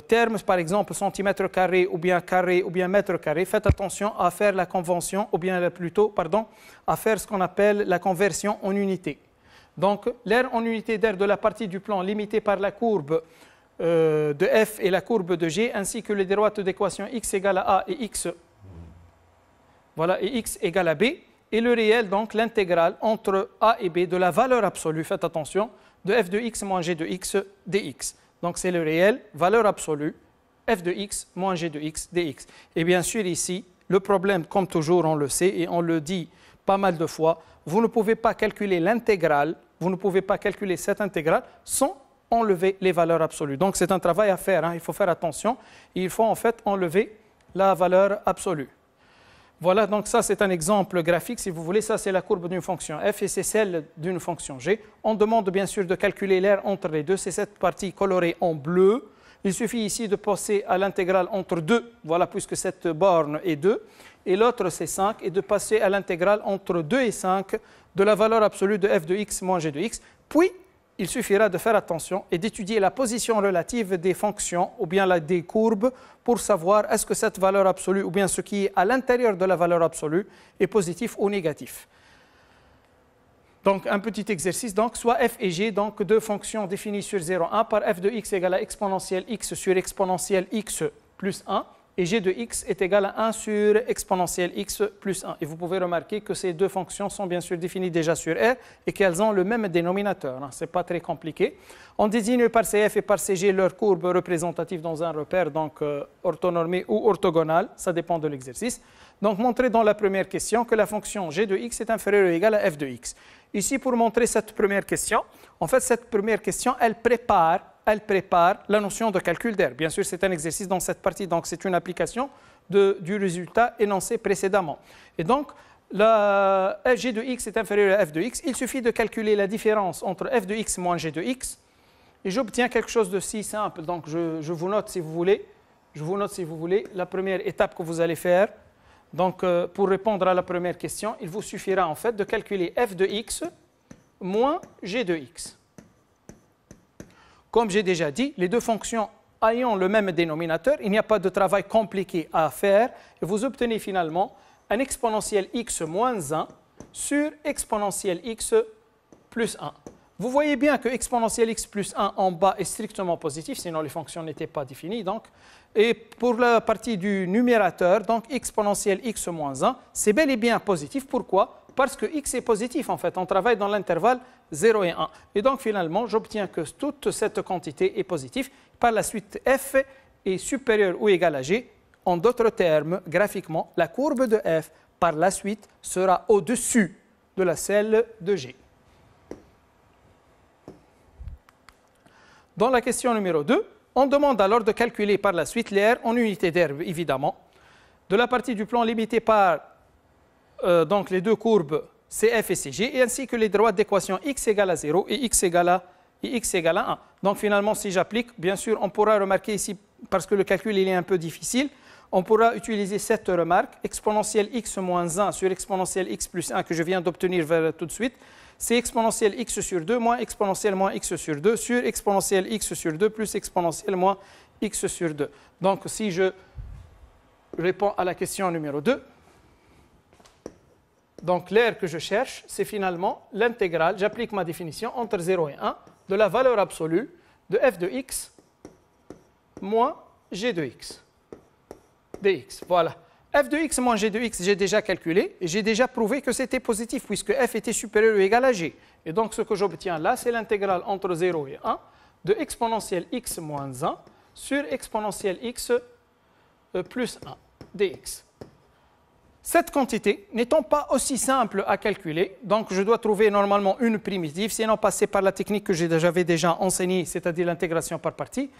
[SPEAKER 1] termes, par exemple centimètre carré ou bien mètre carré, faites attention à faire la convention, ou bien plutôt, pardon, à faire ce qu'on appelle la conversion en unité. Donc, l'air en unité d'air de la partie du plan limitée par la courbe de f et la courbe de g, ainsi que les droites d'équation x égale à a et x, voilà, et x égale à b, et le réel, donc l'intégrale entre a et b de la valeur absolue, faites attention, de f de x moins g de x dx. Donc, c'est le réel, valeur absolue, f de x moins g de x dx. Et bien sûr, ici, le problème, comme toujours, on le sait et on le dit pas mal de fois, vous ne pouvez pas calculer l'intégrale, vous ne pouvez pas calculer cette intégrale sans enlever les valeurs absolues. Donc, c'est un travail à faire, hein. Il faut faire attention. Il faut en fait enlever la valeur absolue. Voilà, donc ça, c'est un exemple graphique, si vous voulez. Ça, c'est la courbe d'une fonction f et c'est celle d'une fonction g. On demande bien sûr de calculer l'air entre les deux. C'est cette partie colorée en bleu. Il suffit ici de passer à l'intégrale entre 2, voilà, puisque cette borne est 2, et l'autre c'est 5, et de passer à l'intégrale entre 2 et 5 de la valeur absolue de f de x moins g de x. Puis, il suffira de faire attention et d'étudier la position relative des fonctions ou bien des courbes pour savoir est-ce que cette valeur absolue ou bien ce qui est à l'intérieur de la valeur absolue est positif ou négatif. Donc, un petit exercice, donc, soit f et g, donc 2 fonctions définies sur 0,1 par f de x égale à exponentielle x sur exponentielle x plus 1, et g de x est égal à 1 sur exponentielle x plus 1. Et vous pouvez remarquer que ces 2 fonctions sont bien sûr définies déjà sur R et qu'elles ont le même dénominateur. Hein. Ce n'est pas très compliqué. On désigne par CF et par CG leur courbe représentative dans un repère, donc orthonormé ou orthogonal, ça dépend de l'exercice. Donc, montrer dans la première question que la fonction g de x est inférieure ou égale à f de x. Ici, pour montrer cette première question, en fait, cette première question, elle prépare la notion de calcul d'air. Bien sûr, c'est un exercice dans cette partie, donc c'est une application du résultat énoncé précédemment. Et donc, la f g de x est inférieure à f de x. Il suffit de calculer la différence entre f de x moins g de x, et j'obtiens quelque chose de si simple. Donc, je vous note si vous voulez. Je vous note si vous voulez la première étape que vous allez faire. Donc, pour répondre à la première question, il vous suffira en fait de calculer f de x moins g de x. Comme j'ai déjà dit, les 2 fonctions ayant le même dénominateur, il n'y a pas de travail compliqué à faire et vous obtenez finalement un exponentiel x moins 1 sur exponentiel x plus 1. Vous voyez bien que exponentiel x plus 1 en bas est strictement positif, sinon les fonctions n'étaient pas définies. Donc. Et pour la partie du numérateur, donc exponentiel x moins 1, c'est bel et bien positif. Pourquoi ? Parce que x est positif en fait, on travaille dans l'intervalle 0 et 1. Et donc finalement, j'obtiens que toute cette quantité est positive. Par la suite, f est supérieur ou égal à g. En d'autres termes, graphiquement, la courbe de f par la suite sera au-dessus de la celle de g. Dans la question numéro 2, on demande alors de calculer par la suite l'air en unité d'air, évidemment, de la partie du plan limitée par donc les deux courbes CF et CG, et ainsi que les droites d'équation x égale à 0 et x égale à 1. Donc finalement, si j'applique, bien sûr, on pourra remarquer ici, parce que le calcul il est un peu difficile, on pourra utiliser cette remarque, exponentielle x moins 1 sur exponentielle x plus 1 que je viens d'obtenir tout de suite, c'est exponentielle x sur 2 moins exponentielle moins x sur 2 sur exponentielle x sur 2 plus exponentielle moins x sur 2. Donc si je réponds à la question numéro 2, donc l'air que je cherche, c'est finalement l'intégrale, j'applique ma définition entre 0 et 1 de la valeur absolue de f de x moins g de x dx. Voilà. F de x moins g de x, j'ai déjà calculé et j'ai déjà prouvé que c'était positif puisque f était supérieur ou égal à g. Et donc ce que j'obtiens là, c'est l'intégrale entre 0 et 1 de exponentielle x moins 1 sur exponentielle x plus 1 dx. Cette quantité n'étant pas aussi simple à calculer, donc je dois trouver normalement une primitive, sinon passer par la technique que j'avais déjà enseignée, c'est-à-dire l'intégration par partie.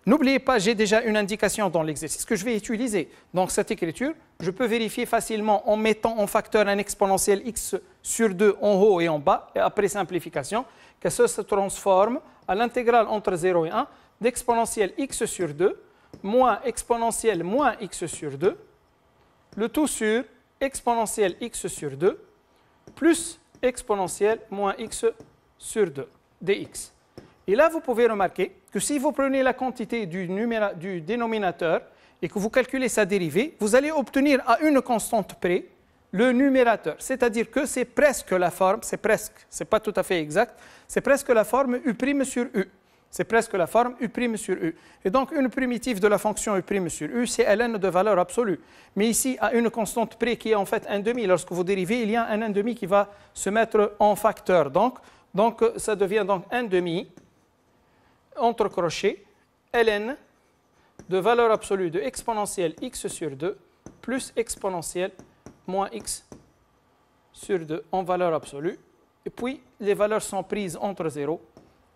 [SPEAKER 1] N'oubliez pas, j'ai déjà une indication dans l'exercice que je vais utiliser. Donc cette écriture, je peux vérifier facilement en mettant en facteur un exponentiel x sur 2 en haut et en bas, et après simplification, que ça se transforme à l'intégrale entre 0 et 1 d'exponentiel x sur 2 moins exponentiel moins x sur 2, le tout sur exponentielle x sur 2 plus exponentielle moins x sur 2 dx. Et là, vous pouvez remarquer que si vous prenez la quantité du dénominateur et que vous calculez sa dérivée, vous allez obtenir à une constante près le numérateur. C'est-à-dire que c'est presque la forme, c'est pas tout à fait exact, c'est presque la forme u' sur u. C'est presque la forme u' sur u. Et donc, une primitive de la fonction u' sur u, c'est ln de valeur absolue. Mais ici, à une constante près qui est en fait 1,5, lorsque vous dérivez, il y a un 1,5 qui va se mettre en facteur. Donc ça devient donc 1,5 entre crochets ln de valeur absolue de exponentielle x sur 2 plus exponentielle moins x sur 2 en valeur absolue. Et puis, les valeurs sont prises entre 0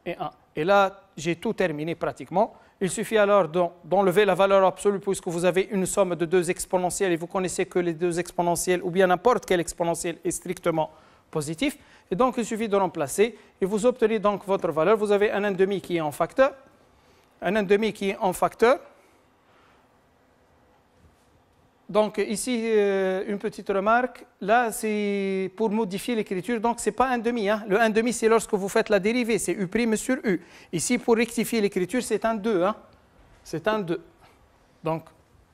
[SPEAKER 1] et 1. Et là, j'ai tout terminé pratiquement. Il suffit alors d'enlever la valeur absolue puisque vous avez une somme de deux exponentielles et vous connaissez que les deux exponentielles ou bien n'importe quel exponentiel est strictement positif. Et donc, il suffit de remplacer et vous obtenez donc votre valeur. Vous avez un 1,5 qui est en facteur. Un 1,5 qui est en facteur. Donc ici, une petite remarque. Là, c'est pour modifier l'écriture. Donc, ce n'est pas 1,5. Hein. Le 1,5, c'est lorsque vous faites la dérivée. C'est u' sur u. Ici, pour rectifier l'écriture, c'est un 2. Hein. C'est un 2. Donc,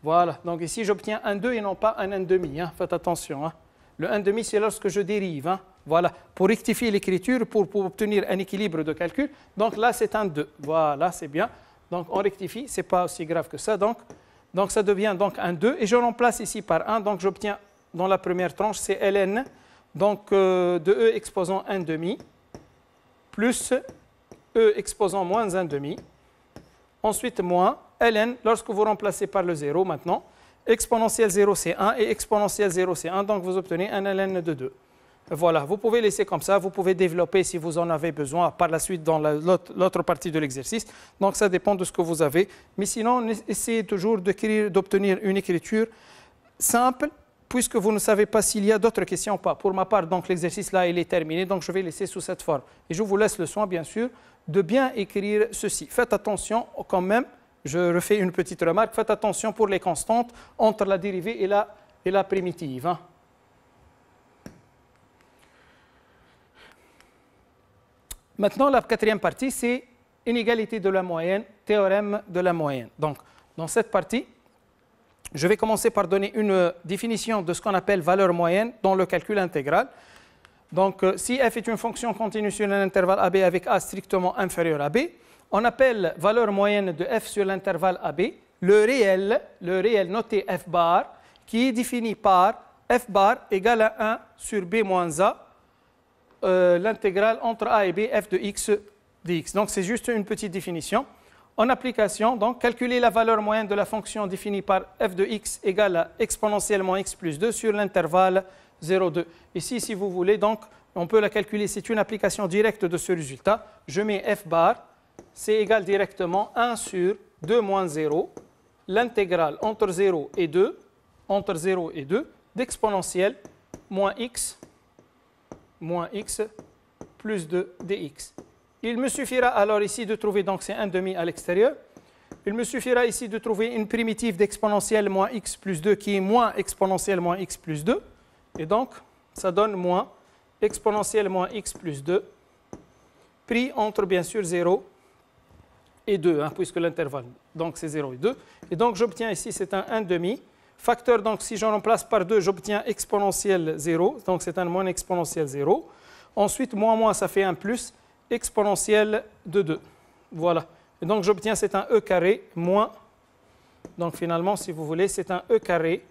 [SPEAKER 1] voilà. Donc ici, j'obtiens un 2 et non pas un 1,5. Hein. Faites attention. Hein. Le 1,5, c'est lorsque je dérive. Hein. Voilà. Pour rectifier l'écriture, pour obtenir un équilibre de calcul. Donc là, c'est un 2. Voilà, c'est bien. Donc, on rectifie. Ce n'est pas aussi grave que ça. Donc, ça devient donc un 2 et je remplace ici par 1. Donc, j'obtiens dans la première tranche, c'est ln donc, de e exposant 1,5 plus e exposant moins 1,5. Ensuite, moins ln, lorsque vous remplacez par le 0 maintenant, exponentielle 0 c'est 1 et exponentielle 0 c'est 1. Donc, vous obtenez un ln de 2. Voilà, vous pouvez laisser comme ça, vous pouvez développer si vous en avez besoin par la suite dans l'autre partie de l'exercice. Donc ça dépend de ce que vous avez. Mais sinon, essayez toujours d'obtenir une écriture simple, puisque vous ne savez pas s'il y a d'autres questions ou pas. Pour ma part, donc l'exercice là, il est terminé, donc je vais laisser sous cette forme. Et je vous laisse le soin, bien sûr, de bien écrire ceci. Faites attention quand même, je refais une petite remarque, faites attention pour les constantes entre la dérivée et la primitive. Hein. Maintenant, la quatrième partie, c'est inégalité de la moyenne, théorème de la moyenne. Donc, dans cette partie, je vais commencer par donner une définition de ce qu'on appelle valeur moyenne dans le calcul intégral. Donc, si f est une fonction continue sur un intervalle AB avec A strictement inférieur à B, on appelle valeur moyenne de f sur l'intervalle AB le réel noté f bar, qui est défini par f bar égale à 1 sur B moins A, l'intégrale entre a et b, f de x dx. Donc, c'est juste une petite définition. En application, donc, calculer la valeur moyenne de la fonction définie par f de x égale à exponentiellement x plus 2 sur l'intervalle 0,2. Ici, si vous voulez, donc, on peut la calculer. C'est une application directe de ce résultat. Je mets f bar c'est égal directement 1 sur 2 moins 0, l'intégrale entre 0 et 2, d'exponentielle moins x plus 2 dx. Il me suffira alors ici de trouver, donc c'est 1/2 à l'extérieur, il me suffira ici de trouver une primitive d'exponentielle moins x plus 2 qui est moins exponentielle moins x plus 2. Et donc, ça donne moins exponentielle moins x plus 2 pris entre bien sûr 0 et 2, puisque l'intervalle, donc c'est 0 et 2. Et donc, j'obtiens ici, c'est un 1/2. Facteur, donc si j'en remplace par 2, j'obtiens exponentielle 0. Donc, c'est un moins exponentielle 0. Ensuite, moins, ça fait un plus exponentielle de 2. Voilà. Et donc, j'obtiens, c'est un e carré moins. Donc, finalement, si vous voulez, c'est un e carré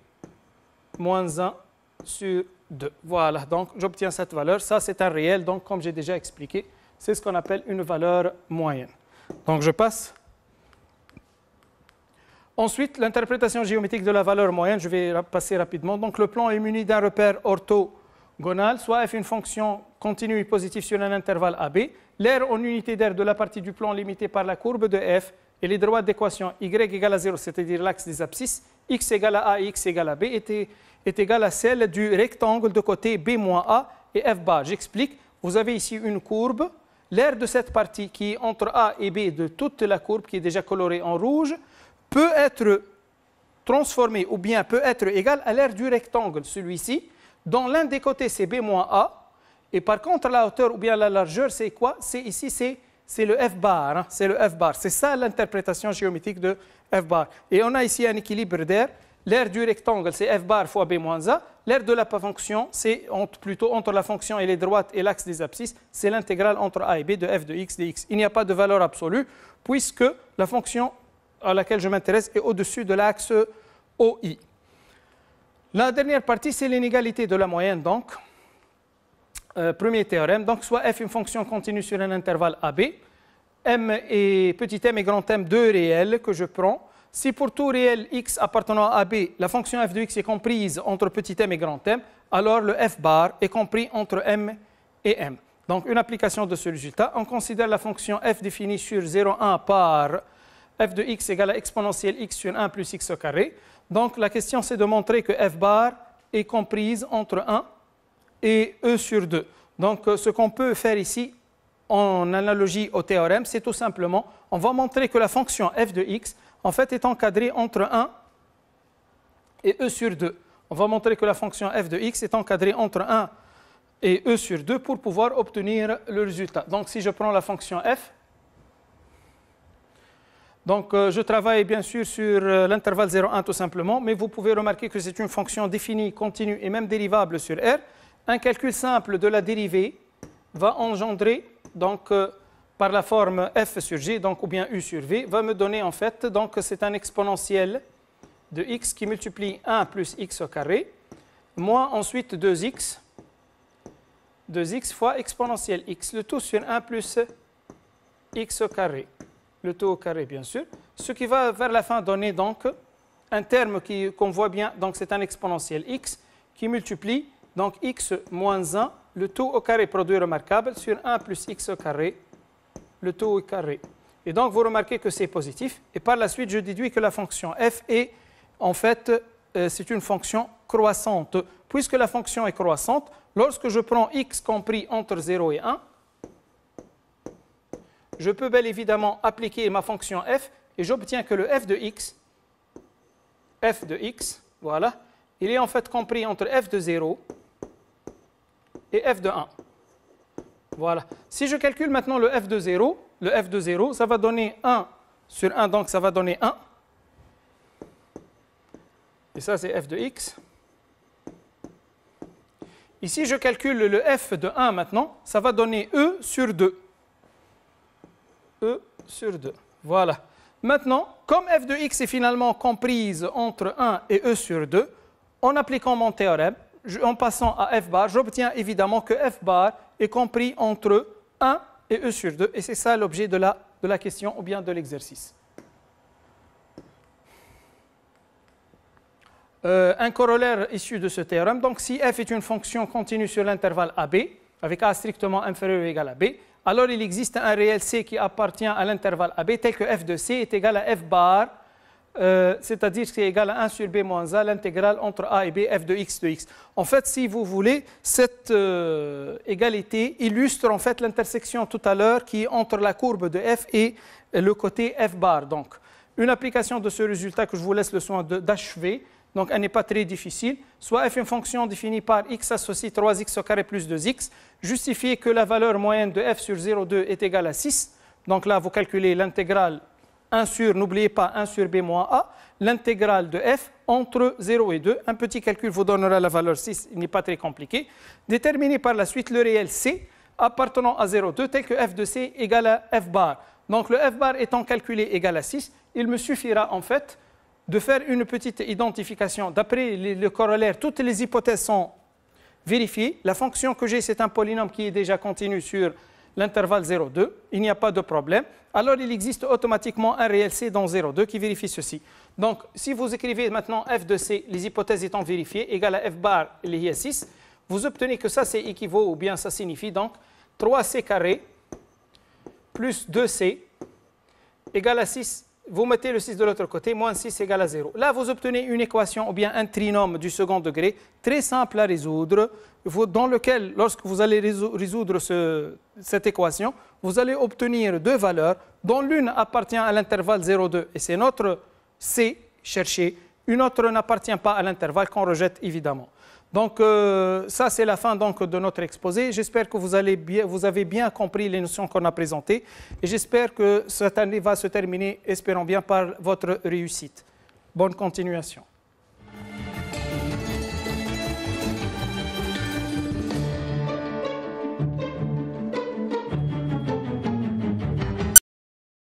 [SPEAKER 1] moins 1 sur 2. Voilà. Donc, j'obtiens cette valeur. Ça, c'est un réel. Donc, comme j'ai déjà expliqué, c'est ce qu'on appelle une valeur moyenne. Donc, je passe. Ensuite, l'interprétation géométrique de la valeur moyenne, je vais passer rapidement. Donc, le plan est muni d'un repère orthogonal, soit f une fonction continue et positive sur un intervalle AB. L'aire en unité d'aire de la partie du plan limitée par la courbe de f et les droites d'équation y égale à 0, c'est-à-dire l'axe des abscisses, x égale à a et x égale à b, est égale à celle du rectangle de côté b moins a et f bar. J'explique. Vous avez ici une courbe. L'aire de cette partie qui est entre a et b de toute la courbe, qui est déjà colorée en rouge, peut être transformée ou bien peut être égale à l'aire du rectangle, celui-ci, dont l'un des côtés c'est b moins a, et par contre la hauteur ou bien la largeur c'est quoi? C'est ici, c'est le f bar, c'est le f bar. C'est ça l'interprétation géométrique de f bar. Et on a ici un équilibre d'aire. L'aire du rectangle c'est f bar fois b moins a. L'aire de la fonction c'est plutôt entre la fonction et les droites et l'axe des abscisses, c'est l'intégrale entre a et b de f de x dx. Il n'y a pas de valeur absolue puisque la fonction à laquelle je m'intéresse est au-dessus de l'axe OI. La dernière partie, c'est l'inégalité de la moyenne, donc. Premier théorème, donc soit f une fonction continue sur un intervalle AB, m et petit m et grand M, deux réels que je prends. Si pour tout réel x appartenant à AB, la fonction f de x est comprise entre petit m et grand M, alors le f bar est compris entre m et m. Donc une application de ce résultat, on considère la fonction f définie sur 0,1 par f de x égale à exponentielle x sur 1 plus x au carré. Donc la question c'est de montrer que f bar est comprise entre 1 et e sur 2. Donc ce qu'on peut faire ici en analogie au théorème, c'est tout simplement, on va montrer que la fonction f de x en fait est encadrée entre 1 et e sur 2. On va montrer que la fonction f de x est encadrée entre 1 et e sur 2 pour pouvoir obtenir le résultat. Donc si je prends la fonction f, donc je travaille bien sûr sur l'intervalle 0,1 tout simplement, mais vous pouvez remarquer que c'est une fonction définie, continue et même dérivable sur R. Un calcul simple de la dérivée va engendrer, donc par la forme f sur g, donc ou bien u sur v, va me donner en fait, donc c'est un exponentiel de x qui multiplie 1 plus x au carré, moins ensuite 2x fois exponentielle x, le tout sur 1 plus x au carré. Le tout au carré, bien sûr, ce qui va vers la fin donner donc un terme qu'on voit bien, donc c'est un exponentiel x qui multiplie donc x moins 1, le tout au carré, produit remarquable, sur 1 plus x au carré, le tout au carré. Et donc vous remarquez que c'est positif, et par la suite je déduis que la fonction f est, en fait, c'est une fonction croissante. Puisque la fonction est croissante, lorsque je prends x compris entre 0 et 1, je peux bel évidemment appliquer ma fonction f et j'obtiens que le f de x, voilà, il est en fait compris entre f de 0 et f de 1. Voilà. Si je calcule maintenant le f de 0, ça va donner 1 sur 1, donc ça va donner 1. Et ça, c'est f de x. Ici, je calcule le f de 1 maintenant, ça va donner e sur 2. E sur 2. Voilà. Maintenant, comme f de x est finalement comprise entre 1 et e sur 2, en appliquant mon théorème, en passant à f bar, j'obtiens évidemment que f bar est compris entre 1 et e sur 2. Et c'est ça l'objet de la question ou bien de l'exercice. Un corollaire issu de ce théorème. Donc, si f est une fonction continue sur l'intervalle AB, avec a strictement inférieur ou égal à b, alors il existe un réel C qui appartient à l'intervalle AB tel que f de C est égal à f bar, c'est-à-dire que c'est égal à 1 sur B moins A, l'intégrale entre A et B, f de x de x. En fait, si vous voulez, cette égalité illustre en fait l'intersection tout à l'heure qui est entre la courbe de f et le côté f bar. Donc, une application de ce résultat que je vous laisse le soin d'achever, donc elle n'est pas très difficile, soit f une fonction définie par x associe 3x au carré plus 2x, justifiez que la valeur moyenne de f sur 0,2 est égale à 6, donc là vous calculez l'intégrale 1 sur, n'oubliez pas, 1 sur b moins a, l'intégrale de f entre 0 et 2. Un petit calcul vous donnera la valeur 6, il n'est pas très compliqué. Déterminez par la suite le réel c appartenant à 0,2 tel que f de c égale à f bar. Donc le f bar étant calculé égal à 6, il me suffira en fait de faire une petite identification. D'après le corollaire, toutes les hypothèses sont vérifiées. La fonction que j'ai, c'est un polynôme qui est déjà continu sur l'intervalle 0,2, il n'y a pas de problème. Alors, il existe automatiquement un réel C dans 0,2 qui vérifie ceci. Donc, si vous écrivez maintenant f de C, les hypothèses étant vérifiées, égale à f bar lié à 6, vous obtenez que ça, c'est équivaut, ou bien ça signifie donc 3C carré plus 2C égale à 6. Vous mettez le 6 de l'autre côté, moins 6 égale à 0. Là, vous obtenez une équation ou bien un trinôme du second degré, très simple à résoudre, dans lequel, lorsque vous allez résoudre cette équation, vous allez obtenir deux valeurs, dont l'une appartient à l'intervalle 0,2, et c'est notre C cherché, une autre n'appartient pas à l'intervalle qu'on rejette évidemment. Donc, ça, c'est la fin donc, de notre exposé. J'espère que vous avez bien compris les notions qu'on a présentées. Et j'espère que cette année va se terminer, espérons bien, par votre réussite. Bonne continuation.